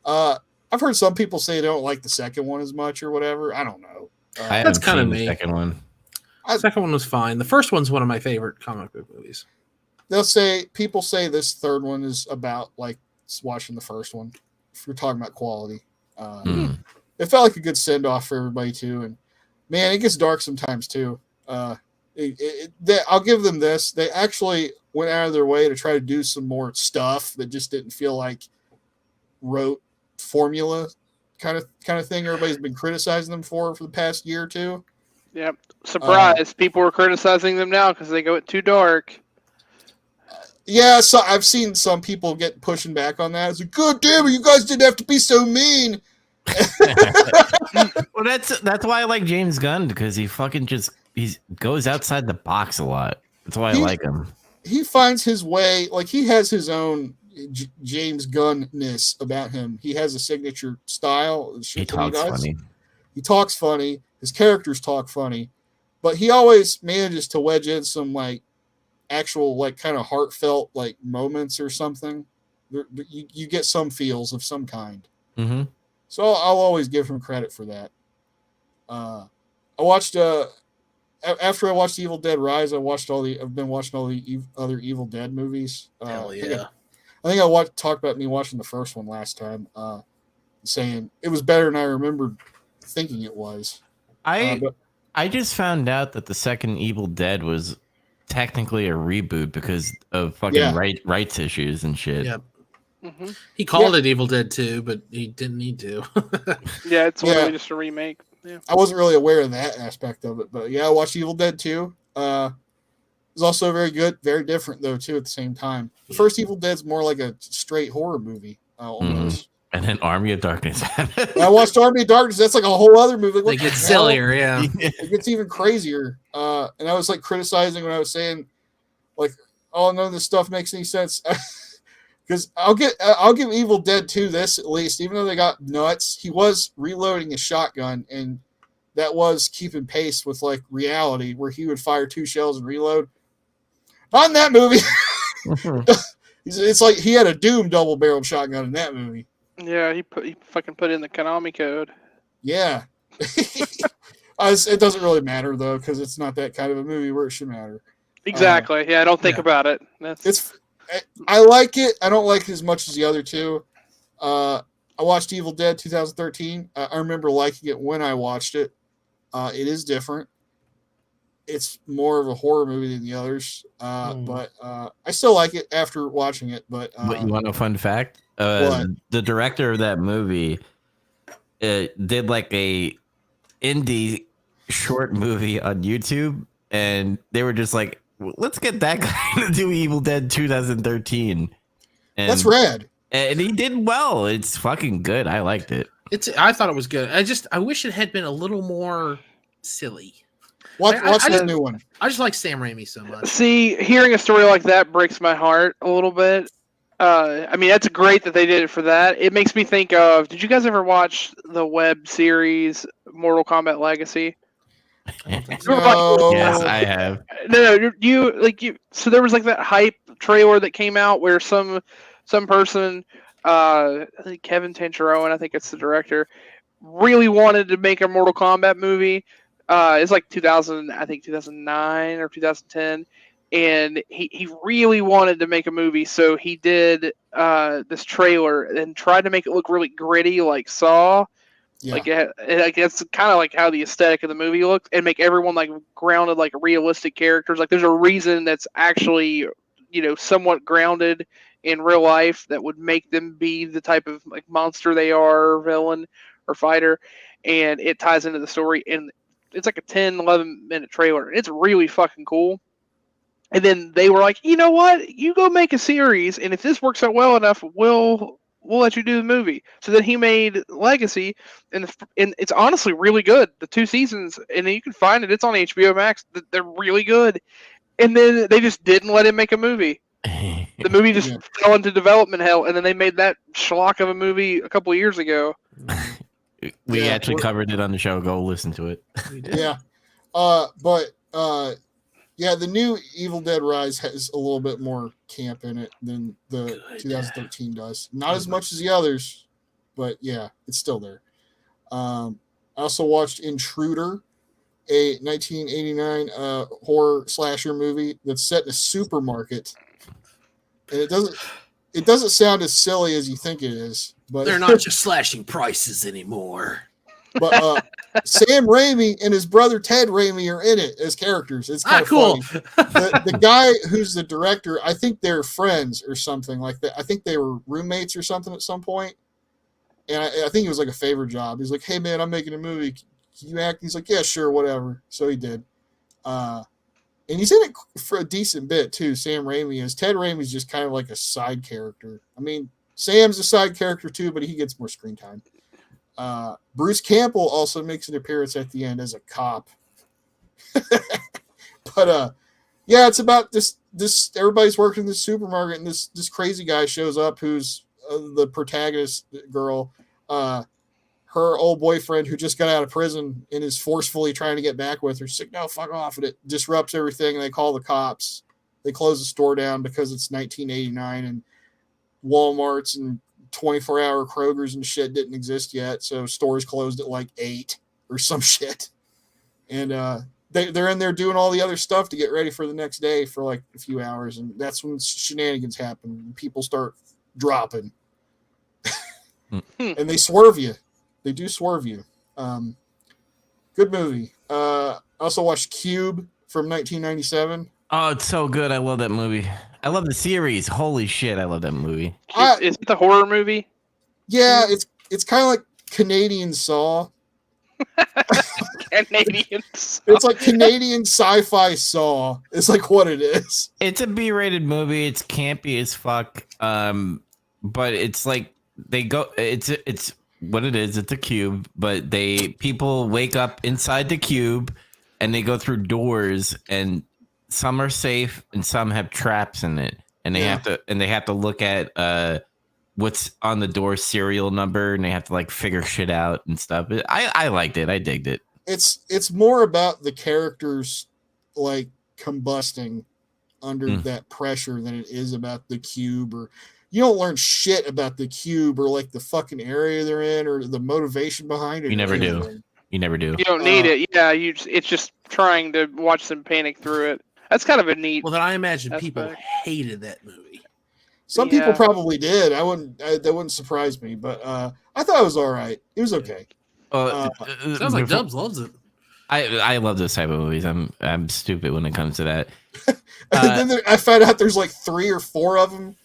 I've heard some people say they don't like the second one as much or whatever. I don't know. I That's haven't kinda seen me. the second one. The second one was fine. The first one's one of my favorite comic book movies. People say this third one is about like watching the first one. If you're talking about quality, it felt like a good send off for everybody too. And man, it gets dark sometimes too. I'll give them this. They actually went out of their way to try to do some more stuff that just didn't feel like rote formula kind of thing. Everybody's been criticizing them for the past year or two. Yep. Surprise. People were criticizing them now because they go too dark. Yeah, so I've seen some people get pushing back on that. It's like, God damn it, you guys didn't have to be so mean. Well, that's why I like James Gunn, because he fucking he goes outside the box a lot. That's why I like him. He finds his way. Like he has his own James Gunn-ness about him. He has a signature style. He talks funny. He talks funny. His characters talk funny, but he always manages to wedge in some like actual like kind of heartfelt like moments or something. You get some feels of some kind. Mm-hmm. So I'll always give him credit for that. I watched after I watched Evil Dead Rise, I've been watching all the other Evil Dead movies. Hell yeah. I think I talked about me watching the first one last time, saying it was better than I remembered thinking it was. I just found out that the second Evil Dead was technically a reboot because of fucking rights issues and shit. Yeah. Mm-hmm. He called it Evil Dead 2, but he didn't need to. Yeah, it's literally just a remake. Yeah. I wasn't really aware of that aspect of it, but yeah, I watched Evil Dead 2. It was also very good, very different though too at the same time. The first Evil Dead's more like a straight horror movie almost. And then Army of Darkness. I watched Army of Darkness. That's like a whole other movie. It gets sillier, yeah. It gets even crazier. And I was like criticizing when I was saying, like, oh, none of this stuff makes any sense. Because I'll give Evil Dead 2 this at least, even though they got nuts, he was reloading a shotgun, and that was keeping pace with like reality, where he would fire 2 shells and reload. Not in that movie. It's like he had a Doom double-barreled shotgun in that movie. Yeah, he fucking put in the Konami code. Yeah. It doesn't really matter though, because it's not that kind of a movie where it should matter. Exactly. Yeah, I don't think about it. I like it. I don't like it as much as the other two. I watched Evil Dead 2013. I remember liking it when I watched it. It is different. It's more of a horror movie than the others, but I still like it after watching it. But you want a fun fact? What? The director of that movie did like a indie short movie on YouTube, and they were just like, let's get that guy to do Evil Dead 2013. And, that's rad. And he did well. It's fucking good. I liked it. I thought it was good. I wish it had been a little more silly. Watch this new one. I just like Sam Raimi so much. See, hearing a story like that breaks my heart a little bit. I mean, that's great that they did it for that. It makes me think of, did you guys ever watch the web series Mortal Kombat Legacy? No. Yes, I have. No, so there was like that hype trailer that came out where some person, I think Kevin Tancharoen, I think it's the director, really wanted to make a Mortal Kombat movie. It's like 2009 or 2010, and he really wanted to make a movie, so he did this trailer and tried to make it look really gritty, like Saw. Yeah. Like it's kind of like how the aesthetic of the movie looks, and make everyone like grounded, like realistic characters. Like there's a reason that's actually, somewhat grounded in real life that would make them be the type of like monster they are, or villain or fighter, and it ties into the story. And it's like a 10-11 minute trailer. It's really fucking cool. And then they were like, you know what? You go make a series, and if this works out well enough, we'll let you do the movie. So then he made Legacy, and it's honestly really good. The 2 seasons, and you can find it. It's on HBO Max. They're really good. And then they just didn't let him make a movie. The movie just fell into development hell, and then they made that schlock of a movie a couple of years ago. We actually covered it on the show. Go listen to it. Yeah. The new Evil Dead Rise has a little bit more camp in it than the 2013 does. Not as much as the others, but yeah, it's still there. I also watched Intruder, a 1989 horror slasher movie that's set in a supermarket. And it doesn't sound as silly as you think it is, but they're not just slashing prices anymore. But Sam Raimi and his brother Ted Raimi are in it as characters. It's kind of cool. funny. The guy who's the director, I think they're friends or something like that. I think they were roommates or something at some point. And I think it was like a favor job. He's like, "Hey man, I'm making a movie. Can you act?" He's like, "Yeah, sure, whatever." So he did. And he's in it for a decent bit too. Sam Raimi is. Ted Raimi's just kind of like a side character. I mean, Sam's a side character too, but he gets more screen time. Bruce Campbell also makes an appearance at the end as a cop. But yeah, it's about this everybody's working in the supermarket, and this crazy guy shows up who's the protagonist girl, her old boyfriend who just got out of prison and is forcefully trying to get back with her. She's like, "No, fuck off," and it disrupts everything, and they call the cops. They close the store down because it's 1989 and Walmart's and 24-hour Kroger's and shit didn't exist yet, so stores closed at like 8 or some shit. And they're in there doing all the other stuff to get ready for the next day for like a few hours, and that's when shenanigans happen and people start dropping. And they swerve you. They do swerve you. Good movie. Also watched Cube from 1997. Oh, it's so good. I love that movie. I love the series. Holy shit, I love that movie. Is it the horror movie? Yeah, it's kind of like Canadian Saw. Canadian Saw. It's like Canadian sci-fi Saw. It's like what it is. It's a B-rated movie. It's campy as fuck. But it's like it's what it is. It's a cube, but people wake up inside the cube and they go through doors, and some are safe and some have traps in it. and they have to look at what's on the door serial number, and they have to like figure shit out and stuff. I liked it. I digged it. It's more about the characters like combusting under that pressure than it is about the cube. Or you don't learn shit about the cube or like the fucking area they're in or the motivation behind it. You never do. You never do. You don't need it. Yeah, it's just trying to watch them panic through it. That's kind of a neat. Well, then I imagine aspect. people hated that movie. Some people probably did. That wouldn't surprise me, but I thought it was all right. It was okay. Sounds like Dubs loves it. I love those type of movies. I'm stupid when it comes to that. And then I found out there's like 3 or 4 of them.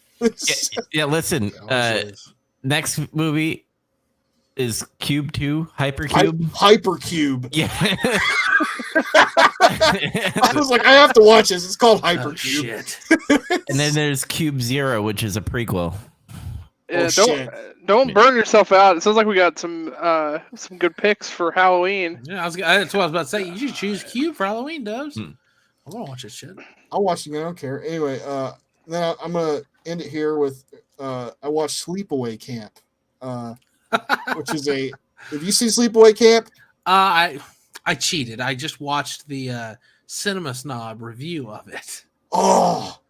Yeah, listen. Next movie is Cube 2, Hypercube. Hypercube. Yeah. I was like, I have to watch this. It's called Hypercube. And then there's Cube 0, which is a prequel. Don't burn yourself out. It sounds like we got some good picks for Halloween. Yeah, that's what I was about to say. You should choose Cube for Halloween, Dubs. I want to watch this shit. I'll watch it. I don't care. Anyway, then I'm gonna end it here with I watched Sleepaway Camp, which is a. Have you seen Sleepaway Camp? I cheated. I just watched the Cinema Snob review of it. Oh,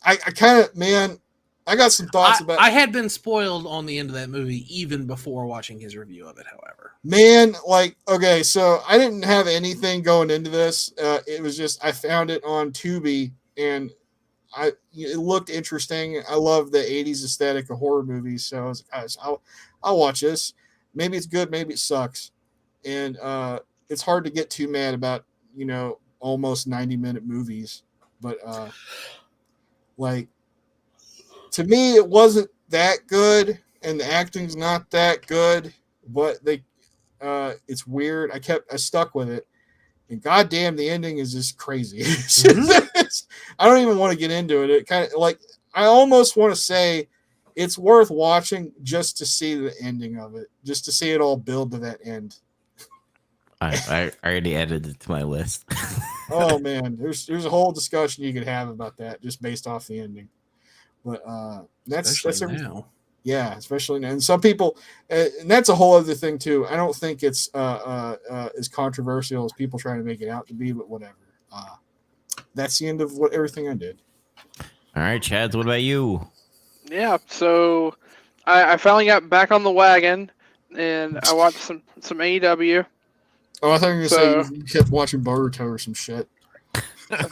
I kind of, man, I got some thoughts about. I had been spoiled on the end of that movie even before watching his review of it. However, man, like, okay, so I didn't have anything going into this. It was just I found it on Tubi, and it looked interesting. I love the '80s aesthetic of horror movies, so I was like, I'll watch this. Maybe it's good, maybe it sucks, and it's hard to get too mad about almost 90-minute movies, but like, to me it wasn't that good, and the acting's not that good, but it's weird. I stuck with it, and goddamn, the ending is just crazy. I don't even want to get into it. It kind of like, I almost want to say it's worth watching just to see the ending of it, just to see it all build to that end. I already added it to my list. Oh man, there's a whole discussion you could have about that just based off the ending. But that's now. Yeah, especially now. And some people, and that's a whole other thing too. I don't think it's as controversial as people trying to make it out to be, but whatever. That's the end of everything I did. All right, Chads, what about you? Yeah, so I finally got back on the wagon, and I watched some AEW. Oh, I thought you were going to say you kept watching Boruto or some shit.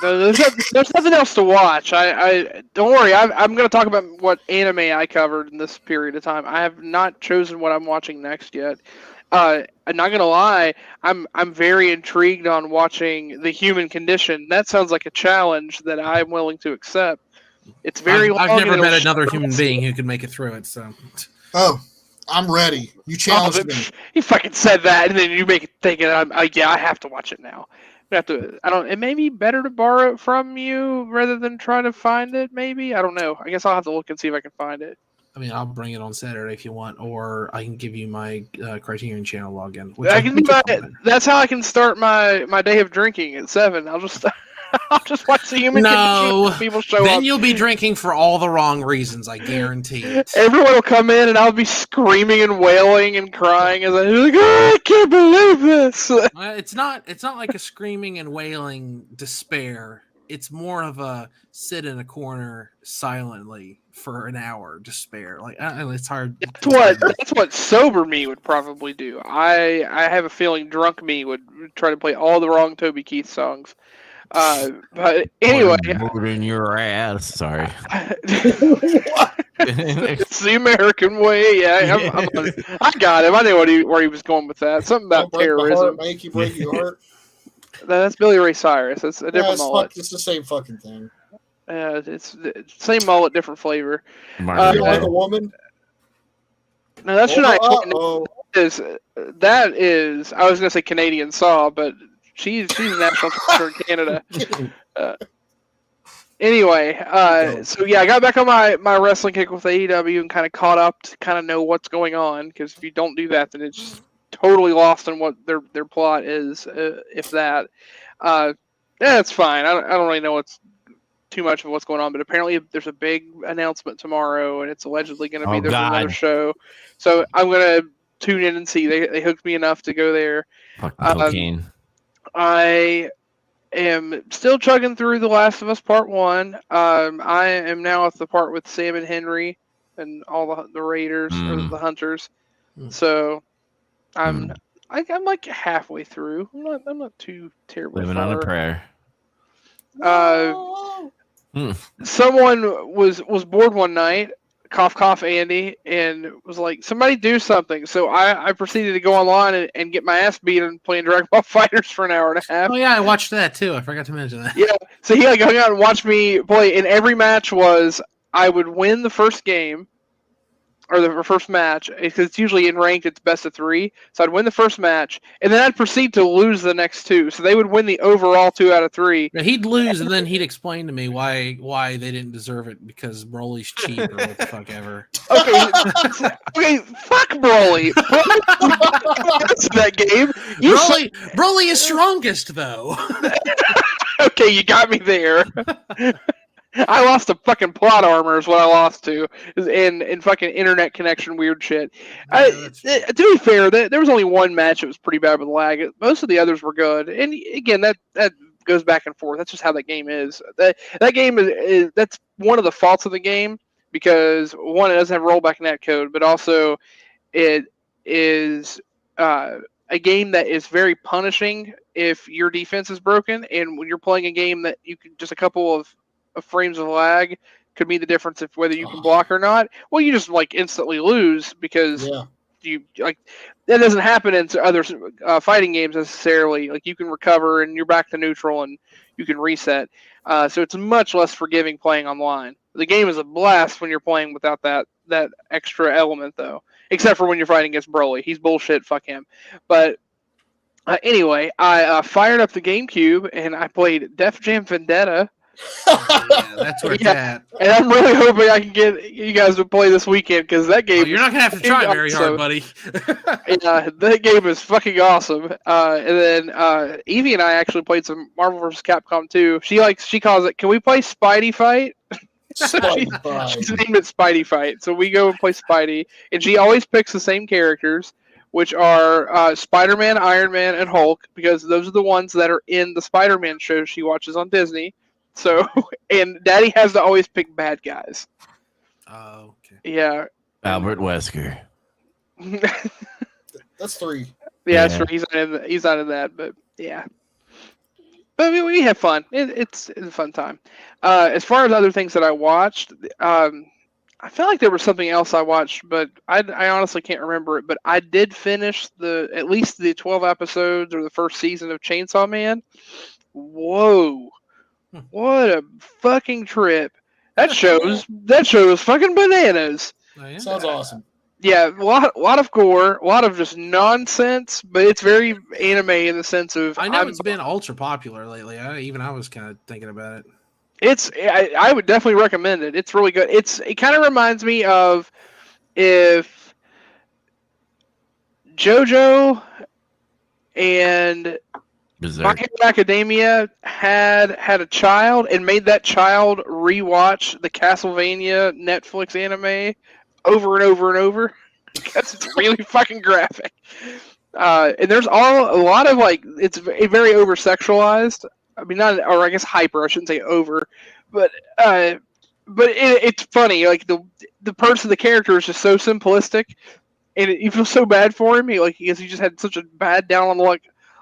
There's nothing else to watch. I don't worry. I'm going to talk about what anime I covered in this period of time. I have not chosen what I'm watching next yet. I'm not going to lie. I'm very intrigued on watching The Human Condition. That sounds like a challenge that I'm willing to accept. It's very long. I've never met another human being who could make it through it. So. Oh, I'm ready. You challenged me. You fucking said that, and then you make it think. Yeah, I have to watch it now. It may be better to borrow it from you rather than try to find it. Maybe, I don't know. I guess I'll have to look and see if I can find it. I mean, I'll bring it on Saturday if you want, or I can give you my Criterion channel login. That's how I can start my day of drinking at 7. I'll just watch The Human Condition. People show then up. You'll be drinking for all the wrong reasons. I guarantee it. Everyone will come in, and I'll be screaming and wailing and crying as I'm like, oh, I can't believe this. It's not like a screaming and wailing despair. It's more of a sit in a corner silently for an hour despair. Like, it's hard. That's what sober me would probably do. I have a feeling drunk me would try to play all the wrong Toby Keith songs. But anyway, Mood in your ass. Sorry. It's the American way. Yeah, I got him. I knew where he was going with that. Something about terrorism. Make you break your heart. That's Billy Ray Cyrus. That's a different mullet. It's the same fucking thing. It's the same mullet, different flavor. You like a woman? No, that's that is. I was gonna say Canadian Saw, but she's a national treasure in Canada. Anyway, so yeah, I got back on my wrestling kick with AEW and kind of caught up to kind of know what's going on, because if you don't do that, then it's totally lost in what their plot is, if that. Yeah, it's fine. I don't really know what's too much of what's going on, but apparently there's a big announcement tomorrow, and it's allegedly going to be Oh, there's another God. show. So I'm going to tune in and see. They hooked me enough to go there. Fucking cocaine. I am still chugging through The Last of Us Part 1. I am now at the part with Sam and Henry and all the raiders or the hunters. So I'm like halfway through. I'm not too terribly Living far. on a prayer. Someone was bored one night, cough Andy, and was like, somebody do something. So I proceeded to go online and get my ass beat and playing Dragon Ball Fighters for an hour and a half. Oh yeah, I watched that too. I forgot to mention that. Yeah, so he like hung out and watched me play, and every match was I would win the first game, or the first match, because it's usually in ranked, it's best of 3. So I'd win the first match, and then I'd proceed to lose the next 2. So they would win the overall 2 out of 3. Yeah, he'd lose, and then he'd explain to me why they didn't deserve it because Broly's cheap or what the fuck ever. Okay, fuck Broly. That's that game. Broly is strongest though. Okay, you got me there. I lost a fucking plot armor is what I lost to, in fucking internet connection weird shit. To be fair, there was only one match that was pretty bad with lag. Most of the others were good, and again, that goes back and forth. That's just how that game is. That game is that's one of the faults of the game, because one, it doesn't have rollback net code, but also it is a game that is very punishing if your defense is broken, and when you're playing a game that you can just a couple of frames of lag could be the difference if whether you can block or not. Well, you just like instantly lose because you like that doesn't happen in other fighting games necessarily. Like you can recover and you're back to neutral and you can reset. So it's much less forgiving playing online. The game is a blast when you're playing without that extra element though, except for when you're fighting against Broly. He's bullshit. Fuck him. But anyway, I fired up the GameCube and I played Def Jam Vendetta. Yeah, that's where it's at. And I'm really hoping I can get you guys to play this weekend because that game. You're not gonna have to try very hard, buddy. That game is fucking awesome. And then Evie and I actually played some Marvel vs. Capcom 2. She calls it. Can we play Spidey Fight? She's named it Spidey Fight. So we go and play Spidey, and she always picks the same characters, which are Spider-Man, Iron Man, and Hulk, because those are the ones that are in the Spider-Man show she watches on Disney. So, and Daddy has to always pick bad guys. Oh, okay. Yeah. Albert Wesker. That's 3. Yeah, that's right. He's not in that, but yeah. But I mean, we have fun. It's a fun time. As far as other things that I watched, I feel like there was something else I watched, but I honestly can't remember it. But I did finish at least the 12 episodes or the first season of Chainsaw Man. Whoa. What a fucking trip. That show was fucking bananas. Oh, yeah? Sounds awesome. Yeah, a lot of gore, a lot of just nonsense, but it's very anime in the sense of I know it's been ultra popular lately. I was kind of thinking about it. I would definitely recommend it. It's really good. It kind of reminds me of if JoJo and My Hero Academia had a child and made that child rewatch the Castlevania Netflix anime over and over and over because it's really fucking graphic. And there's a lot of like it's very over sexualized. I mean, not, or I guess hyper. I shouldn't say over, but it's funny. Like the character is just so simplistic, and you feel so bad for him. He just had such a bad down on luck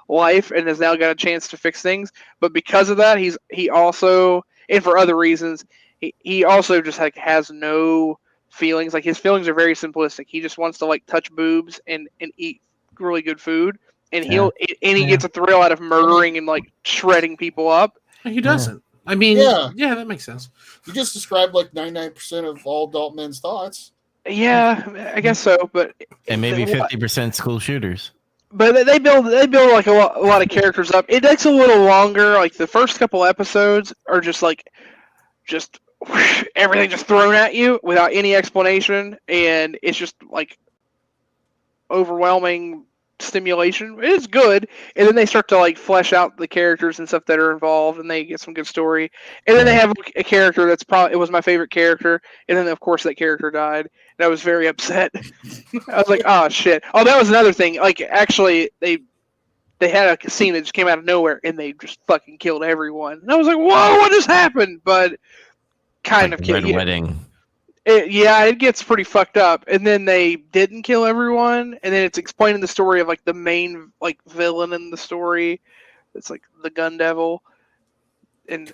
life and has now got a chance to fix things. But because of that, he also, and for other reasons, he also just like has no feelings. Like his feelings are very simplistic. He just wants to like touch boobs and eat really good food, and he gets a thrill out of murdering and like shredding people up. He doesn't. I mean, yeah, that makes sense. You just described like 99% of all adult men's thoughts. Yeah, I guess so. But and maybe 50% school shooters. But they build like a lot of characters up. It takes a little longer. Like the first couple episodes are just everything just thrown at you without any explanation, and it's just like overwhelming stimulation. It's good, and then they start to like flesh out the characters and stuff that are involved, and they get some good story. And then they have a character that's probably it was my favorite character, and then of course that character died, and I was very upset. I was like, oh shit. Oh, that was another thing. Like actually, they had a scene that just came out of nowhere, and they just fucking killed everyone. And I was like, whoa, what just happened? But kind like of Red killed. Wedding. It gets pretty fucked up, and then they didn't kill everyone, and then it's explaining the story of like the main like villain in the story. It's like the Gun Devil, and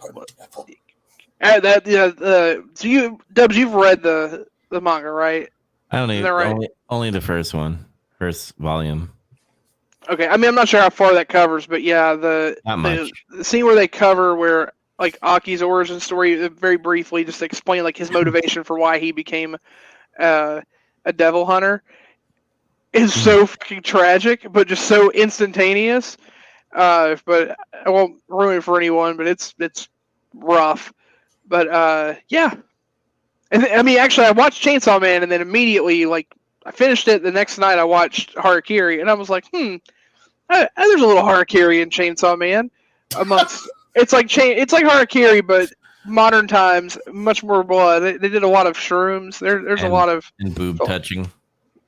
that so you Dubs, you've read the manga, right? I don't Is even that right? only the first volume. Okay, I mean I'm not sure how far that covers, but yeah, Not much. the scene where they cover where like Aki's origin story very briefly, just to explain like his motivation for why he became a devil hunter is so fucking tragic, but just so instantaneous. But I won't ruin it for anyone. But it's rough. But yeah, and I mean, actually, I watched Chainsaw Man, and then immediately, like, I finished it. The next night, I watched HaraKiri, and I was like, there's a little HaraKiri in Chainsaw Man. Amongst it's like HaraKiri, but modern times, much more blood. They did a lot of shrooms. There's a lot of and boob touching.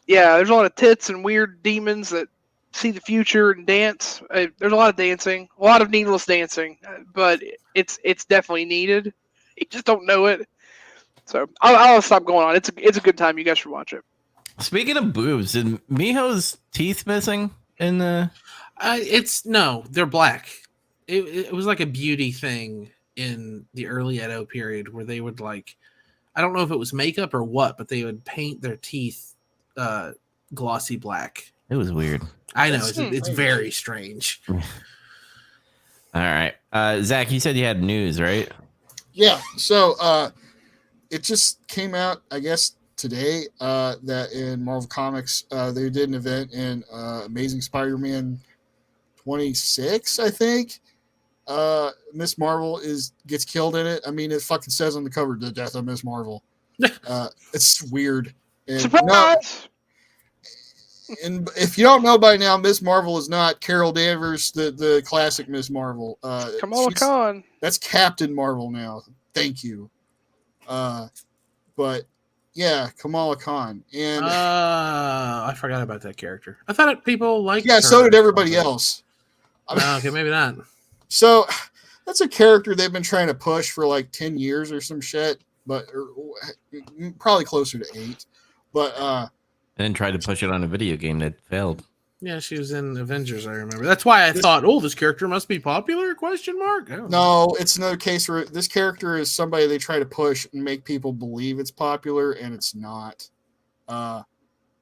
yeah, there's a lot of tits and weird demons that see the future and dance. There's a lot of dancing, a lot of needless dancing, but it's definitely needed. You just don't know it. So I'll stop going on. It's a good time. You guys should watch it. Speaking of boobs, is Miho's teeth missing in the? No, they're black. It was like a beauty thing in the early Edo period where they would like, I don't know if it was makeup or what, but they would paint their teeth glossy black. It was weird. I know it's very strange. All right, Zach, you said you had news, right? Yeah. So it just came out, I guess, today that in Marvel Comics they did an event in Amazing Spider-Man 26, I think. Miss Marvel gets killed in it. I mean, it fucking says on the cover, "The Death of Miss Marvel." It's weird. And Surprise! And if you don't know by now, Miss Marvel is not Carol Danvers, the classic Miss Marvel. Kamala Khan. That's Captain Marvel now. Thank you. But yeah, Kamala Khan. And I forgot about that character. I thought people liked yeah, her. so did everybody else. Okay, maybe not. So that's a character they've been trying to push for like 10 years or some shit, but probably closer to 8. But and then tried to push it on a video game that failed. Yeah, she was in Avengers, I remember. That's why I thought, this character must be popular, question mark? No, it's another case where this character is somebody they try to push and make people believe it's popular, and it's not.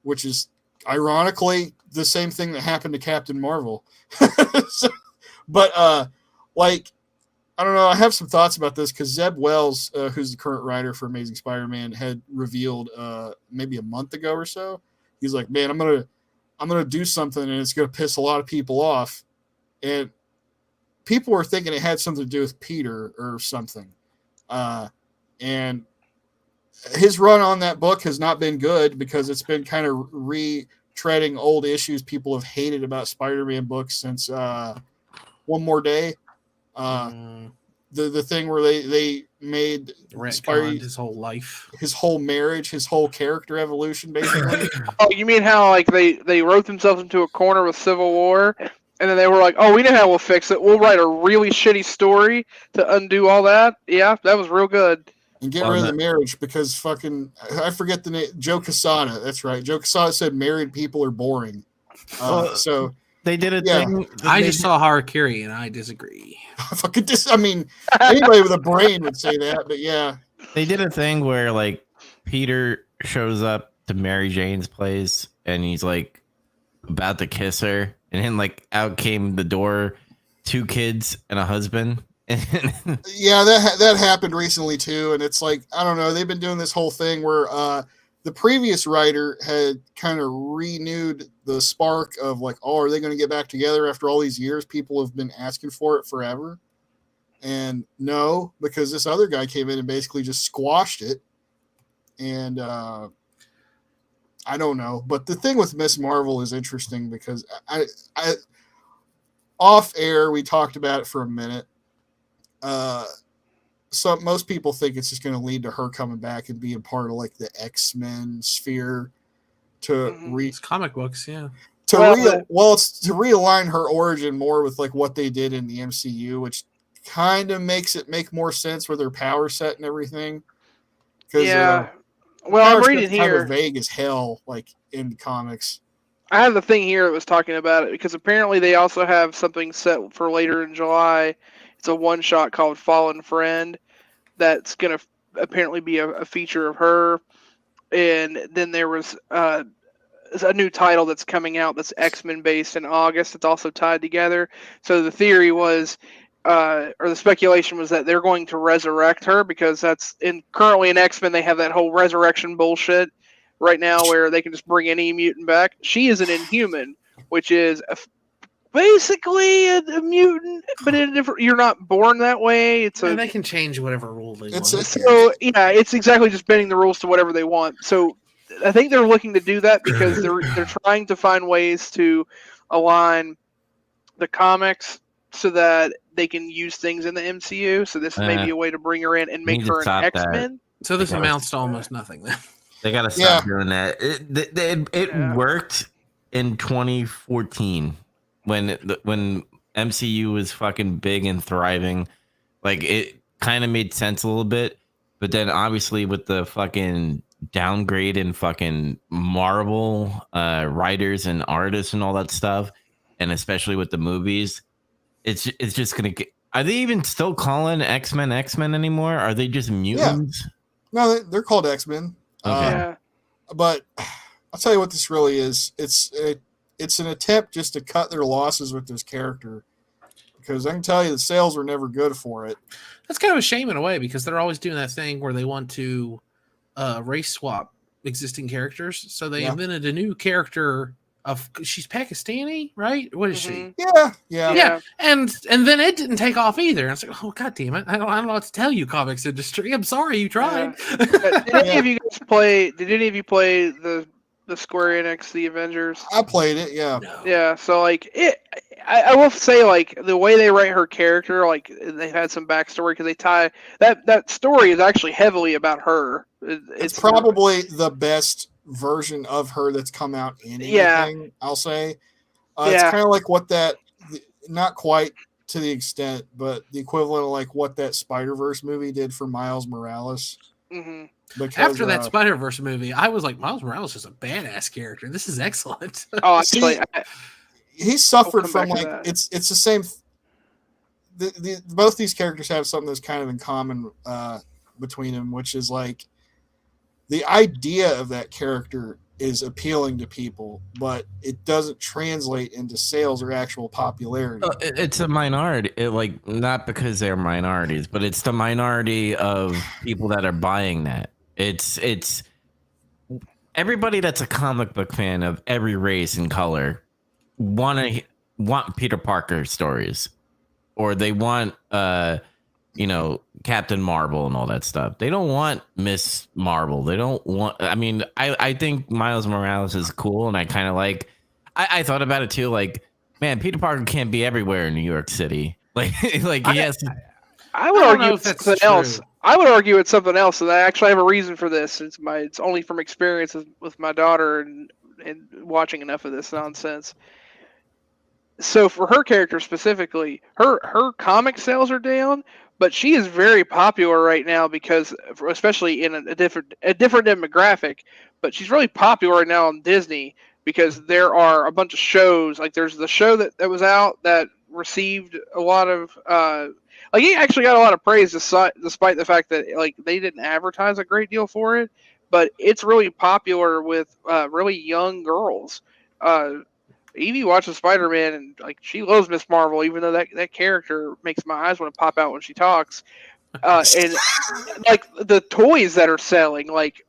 Which is, ironically, the same thing that happened to Captain Marvel. But, like, I don't know, I have some thoughts about this, because Zeb Wells, who's the current writer for Amazing Spider-Man, had revealed maybe a month ago or so. He's like, man, I'm gonna do something and it's gonna piss a lot of people off. And people were thinking it had something to do with Peter or something. And his run on that book has not been good because it's been kind of retreading old issues people have hated about Spider-Man books since One More Day. The thing where they made Spidey his whole life, his whole marriage, his whole character evolution, basically. Oh, you mean how like they wrote themselves into a corner with Civil War, and then they were like, "Oh, we know how we'll fix it. We'll write a really shitty story to undo all that." Yeah, that was real good. And get rid of the marriage because fucking I forget the name. Joe Quesada. That's right. Joe Quesada said married people are boring. So they did a thing. I just saw HaraKiri and I disagree. Fucking I mean, anybody with a brain would say that, but yeah. They did a thing where like Peter shows up to Mary Jane's place and he's like about to kiss her, and then like out came the door 2 kids and a husband. Yeah, that happened recently too, and it's like, I don't know, they've been doing this whole thing where the previous writer had kind of renewed the spark of like, oh, are they going to get back together after all these years? People have been asking for it forever. And no, because this other guy came in and basically just squashed it. And I don't know. But the thing with Miss Marvel is interesting because I off air we talked about it for a minute. So most people think it's just going to lead to her coming back and being part of like the X-Men sphere to It's comic books, yeah. it's to realign her origin more with like what they did in the MCU, which kind of makes it make more sense with her power set and everything. Yeah. Well, I'm reading kind here. of vague as hell, like in comics. I have the thing here that was talking about it because apparently they also have something set for later in July. It's a one-shot called Fallen Friend that's going to apparently be a feature of her. And then there was a new title that's coming out that's X-Men based in August. It's also tied together. So the theory was, or the speculation was that they're going to resurrect her because currently in X-Men they have that whole resurrection bullshit right now where they can just bring any mutant back. She is an Inhuman, which is basically a mutant, but in a different. You're not born that way. They can change whatever rule they want. So yeah, it's exactly just bending the rules to whatever they want. So I think they're looking to do that because they're trying to find ways to align the comics so that they can use things in the MCU. So this may be a way to bring her in and make her an X-Men. So this amounts to almost nothing then. They gotta stop doing that. It worked in 2014 when MCU was fucking big and thriving. Like it kind of made sense a little bit, but then obviously with the fucking downgrade in fucking Marvel writers and artists and all that stuff, and especially with the movies, it's just gonna get. Are they even still calling X-Men anymore? Are they just mutants? Yeah. No, they're called X-Men. Okay. But I'll tell you what this really is. It's an attempt just to cut their losses with this character, because I can tell you the sales were never good for it. That's kind of a shame in a way because they're always doing that thing where they want to race swap existing characters. So they invented a new character she's Pakistani, right? What is she? Yeah. And then it didn't take off either. I was like, oh god damn it! I don't know what to tell you, comics industry. I'm sorry you tried. Did any of you guys play? Did any of you play the Square Enix The Avengers? I played it. Yeah. No. Yeah. So like it. I will say, like, the way they write her character, like, they've had some backstory because they tie that story is actually heavily about her. It's probably the best version of her that's come out in anything. I'll say it's kind of like not quite to the extent, but the equivalent of like what that Spider-Verse movie did for Miles Morales. Mm-hmm. Because, after that Spider-Verse movie, I was like, Miles Morales is a badass character. This is excellent. Oh, actually, he suffered from like it's the same. Both these characters have something that's kind of in common between them, which is like the idea of that character is appealing to people, but it doesn't translate into sales or actual popularity. It's a minority, not because they're minorities, but it's the minority of people that are buying that. It's everybody that's a comic book fan of every race and color want Peter Parker stories, or they want Captain Marvel and all that stuff. They don't want Miss Marvel. They don't want. I mean, I think Miles Morales is cool, and I kind of like. I thought about it too. Like, man, Peter Parker can't be everywhere in New York City. Yes. I would argue it's something else. I would argue it's something else, and I actually have a reason for this. It's only from experience with my daughter and watching enough of this nonsense. So for her character specifically, her comic sales are down, but she is very popular right now because, especially in a different demographic, but she's really popular right now on Disney because there are a bunch of shows. Like there's the show that was out that received a lot of he actually got a lot of praise despite the fact that like they didn't advertise a great deal for it, but it's really popular with really young girls. Evie watches Spider-Man and like she loves Miss Marvel, even though that character makes my eyes want to pop out when she talks. And like the toys that are selling, like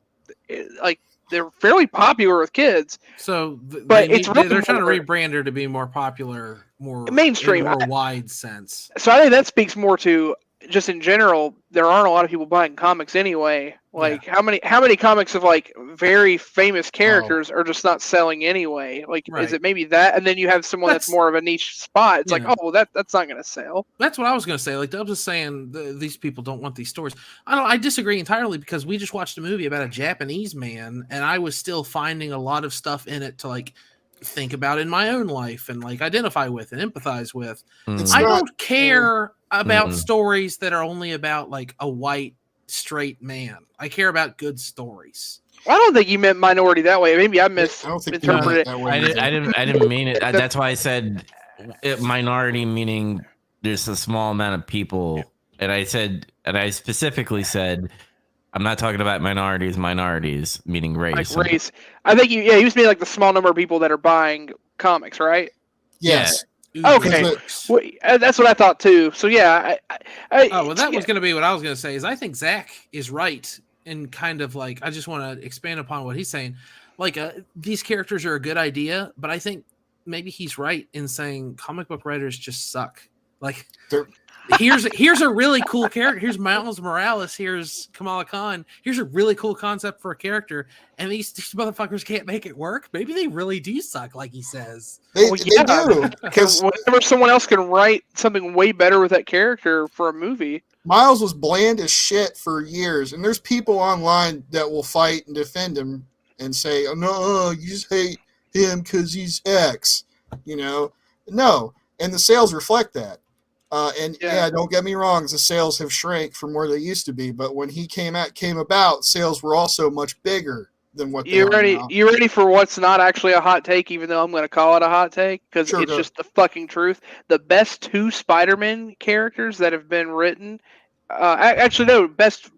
they're fairly popular with kids. So, they're trying to rebrand her to be more popular, more mainstream, more wide sense. So I think that speaks more to just in general, there aren't a lot of people buying comics anyway. Like how many comics of like very famous characters are just not selling anyway? Like, is it maybe that? And then you have someone that's more of a niche spot. It's like, oh, well, that's not going to sell. That's what I was going to say. Like Dubs is saying, these people don't want these stories. I disagree entirely, because we just watched a movie about a Japanese man, and I was still finding a lot of stuff in it to like think about in my own life and like identify with and empathize with. I don't care about stories that are only about like a white straight man. I care about good stories. I don't think you meant minority that way. Maybe I misinterpreted it. I didn't mean it. That's why I said minority, meaning there's a small amount of people. And I specifically said, I'm not talking about minorities, meaning race. Like race. I think he was meaning like the small number of people that are buying comics, right? Yes. Yeah. Okay. Well, that's what I thought too. So yeah. That was going to be what I was going to say. Is I think Zach is right in kind of like, I just want to expand upon what he's saying. Like these characters are a good idea, but I think maybe he's right in saying comic book writers just suck. Like here's a really cool character. Here's Miles Morales. Here's Kamala Khan. Here's a really cool concept for a character, and these motherfuckers can't make it work. Maybe they really do suck, like he says. They do, because whenever someone else can write something way better with that character for a movie. Miles was bland as shit for years, and there's people online that will fight and defend him and say, "Oh no, you just hate him because he's X," No, and the sales reflect that. Don't get me wrong, the sales have shrank from where they used to be. But when he came about, sales were also much bigger than what they are now. You ready for what's not actually a hot take, even though I'm going to call it a hot take? Because it's just the fucking truth. The best 2 Spider-Man characters that have been written, best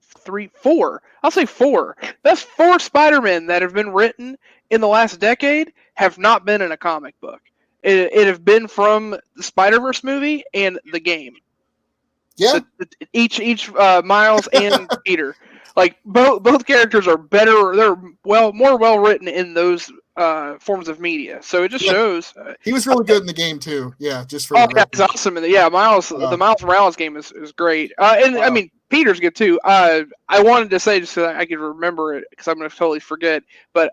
4. I'll say 4. Best 4 Spider-Men that have been written in the last decade have not been in a comic book. It have been from the Spider-Verse movie and the game. Yeah. So each Miles and Peter, like both characters are better. They're more well written in those forms of media. So it just shows. He was really good in the game too. Yeah, just for. He's awesome. Miles. The Miles Morales game is great. I mean, Peter's good too. I wanted to say just so I could remember it, because I'm going to totally forget. But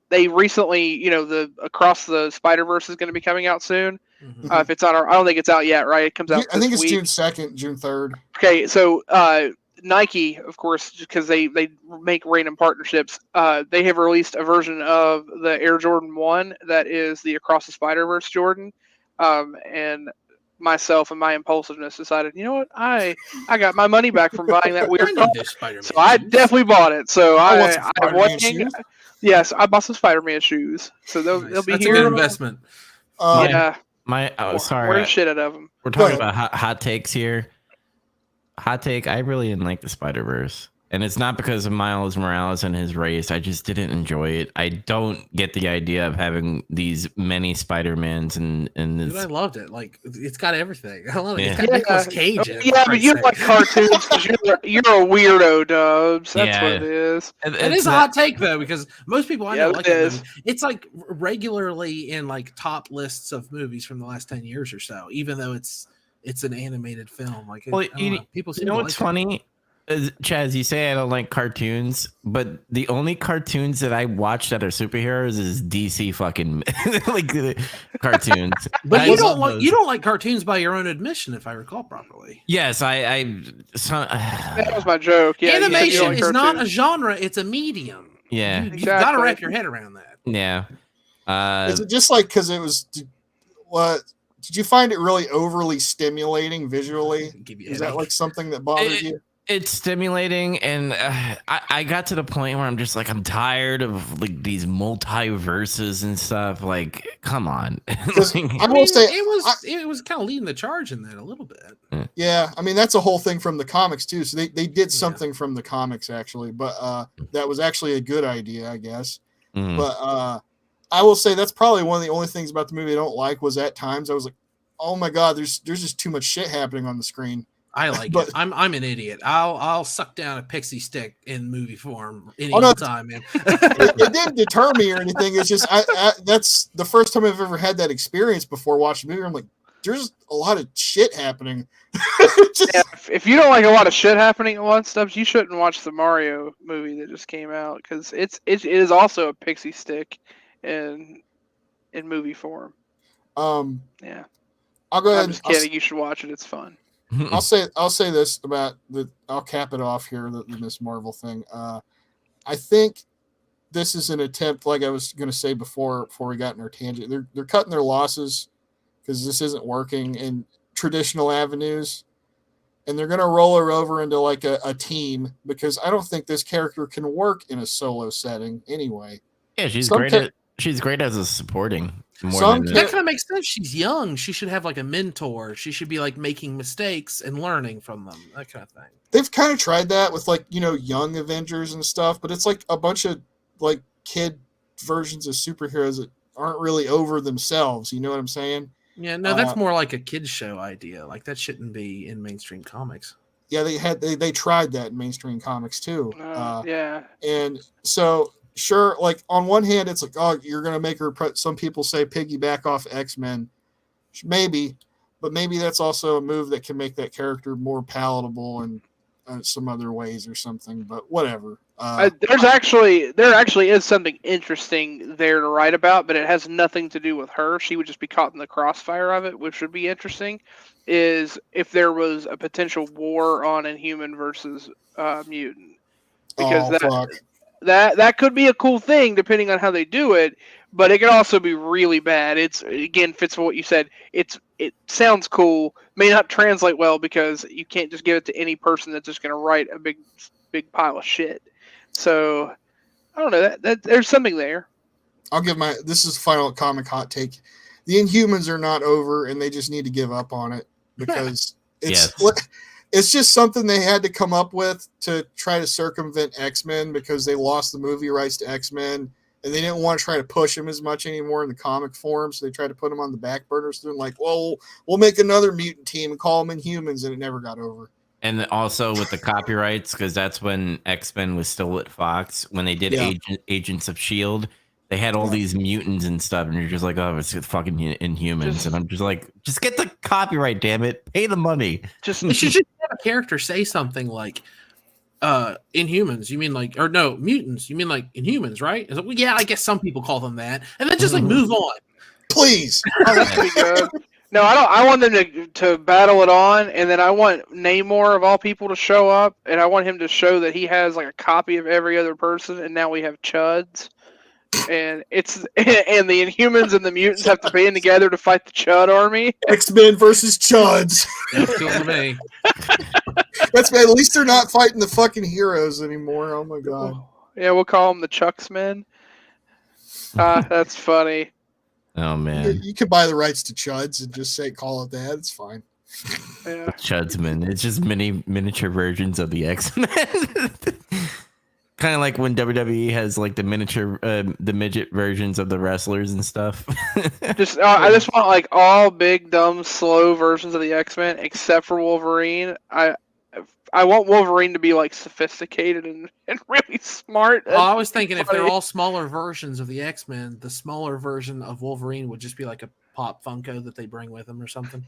they recently, the Across the Spider-Verse is going to be coming out soon. Mm-hmm. If it's on I don't think it's out yet, right? It comes out. I think it's June 2nd, June 3rd. Okay, so Nike, of course, because they make random partnerships, they have released a version of the Air Jordan 1 that is the Across the Spider-Verse Jordan, and myself and my impulsiveness decided, you know what, I got my money back from buying that weird car, so I definitely bought it. So Yes, I bought some Spider-Man shoes, so they'll be That's here. a good investment. Sorry, we're shit out of them. We're talking about hot takes here. Hot take: I really didn't like the Spider-Verse, and it's not because of Miles Morales and his race. I just didn't enjoy it. I don't get the idea of having these many Spider-Mans and this. Dude, I loved it. Like, it's got everything. I love it. It's got Nicolas Cage in it. Yeah, but you like cartoons because you're a weirdo, Dubs. That's what it is. It is a hot take though, because most people I know like it. It's like regularly in like top lists of movies from the last 10 years or so, even though it's an animated film. Like, people seem what's funny? Chaz, you say I don't like cartoons, but the only cartoons that I watch that are superheroes is DC fucking like cartoons. But you don't like cartoons by your own admission, if I recall properly. Yes, that was my joke. Yeah, animation is not a genre; it's a medium. Yeah, you've got to wrap your head around that. Yeah. Is it just like because it was what? Did you find it really overly stimulating visually? Is that like something that bothered you? It's stimulating, and I got to the point where I'm just like, I'm tired of like these multiverses and stuff. Like, come on. I will say it was kind of leading the charge in that a little bit. Yeah, I mean that's a whole thing from the comics too. So they did something from the comics actually, but that was actually a good idea, I guess. Mm. But I will say that's probably one of the only things about the movie I don't like was at times I was like, oh my god, there's just too much shit happening on the screen. I like it. I'm an idiot. I'll suck down a pixie stick in movie form any time, man. It didn't deter me or anything. It's just I that's the first time I've ever had that experience before watching a movie. I'm like, there's a lot of shit happening. Just, Yeah, if you don't like a lot of shit happening at once, Stubbs, you shouldn't watch the Mario movie that just came out because it is also a pixie stick in movie form. Yeah, I'll go ahead. I'm just kidding. You should watch it. It's fun. I'll say this about the. I'll cap it off here. The Miss Marvel thing. I think this is an attempt, like I was going to say before we got in our tangent. They're cutting their losses because this isn't working in traditional avenues, and they're going to roll her over into like a team because I don't think this character can work in a solo setting anyway. Yeah, she's great. She's great as a supporting. That kind of makes sense. She's young. She should have like a mentor. She should be like making mistakes and learning from them. That kind of thing. They've kind of tried that with like, young Avengers and stuff, but it's like a bunch of like kid versions of superheroes that aren't really over themselves. You know what I'm saying? Yeah, no, that's more like a kid's show idea. Like that shouldn't be in mainstream comics. Yeah, they tried that in mainstream comics too. Yeah. And so sure, like on one hand, it's like, oh, you're gonna make her. Some people say piggyback off X-Men, maybe, but maybe that's also a move that can make that character more palatable in some other ways or something. But whatever. There actually is something interesting there to write about, but it has nothing to do with her. She would just be caught in the crossfire of it, which would be interesting. Is if there was a potential war on Inhuman versus mutant, because that could be a cool thing depending on how they do it, but it could also be really bad. It's again fits what you said. It sounds cool, may not translate well because you can't just give it to any person that's just going to write a big pile of shit. So I don't know that there's something there. I'll give this is final comic hot take. The Inhumans are not over, and they just need to give up on it because it's just something they had to come up with to try to circumvent X-Men because they lost the movie rights to X-Men, and they didn't want to try to push them as much anymore in the comic form, so they tried to put them on the back burners. They're like, well, we'll make another mutant team and call them Inhumans, and it never got over. And also with the copyrights, because that's when X-Men was still at Fox, when they did Agents of S.H.I.E.L.D., they had all these mutants and stuff, and you're just like, oh, it's fucking Inhumans. And I'm just like, just get the copyright, damn it. Pay the money. You should just have a character say something like, Inhumans, you mean like, or no, mutants, you mean like Inhumans, right? Like, well, yeah, I guess some people call them that. And then just like move on. Please. Oh, that could be good. No, I don't. I want them to battle it on, and then I want Namor of all people to show up, and I want him to show that he has like a copy of every other person, and now we have Chuds. And the Inhumans and the mutants have to band together to fight the Chud army. X-Men versus Chuds. That's cool to me. At least they're not fighting the fucking heroes anymore. Oh my god. Yeah, we'll call them the Chucksmen. That's funny. Oh man. You could buy the rights to Chuds and just call it that. It's fine. Yeah. Chudsman. It's just miniature versions of the X-Men. Kind of like when WWE has like the miniature, the midget versions of the wrestlers and stuff. I just want like all big, dumb, slow versions of the X-Men except for Wolverine. I want Wolverine to be like sophisticated and really smart. Well, I was thinking if they're all smaller versions of the X-Men, the smaller version of Wolverine would just be like a Pop Funko that they bring with them or something.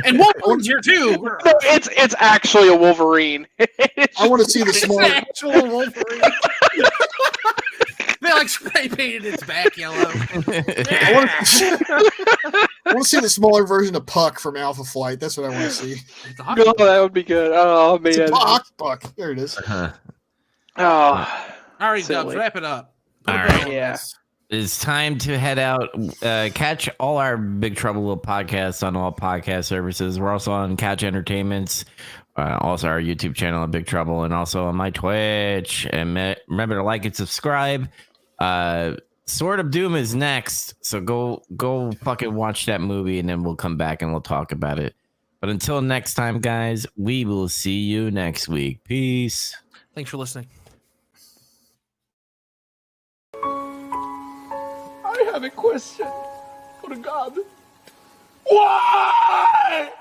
And Wolverine's here too. It's actually a Wolverine. I want to see the smaller actual Wolverine. They like spray painted its back yellow. I want to see the smaller version of Puck from Alpha Flight. That's what I want to see. Oh, that would be good. Oh man, it's Puck. There it is. Oh, all right, Dubs, wrap it up. All right, it's time to head out. Catch all our Big Trouble Little podcasts on all podcast services. We're also on Couch Entertainment's, also our YouTube channel at Big Trouble, and also on my Twitch. And remember to like and subscribe. Sword of Doom is next, so go fucking watch that movie, and then we'll come back and we'll talk about it. But until next time, guys, we will see you next week. Peace. Thanks for listening. I have a question for God. Why?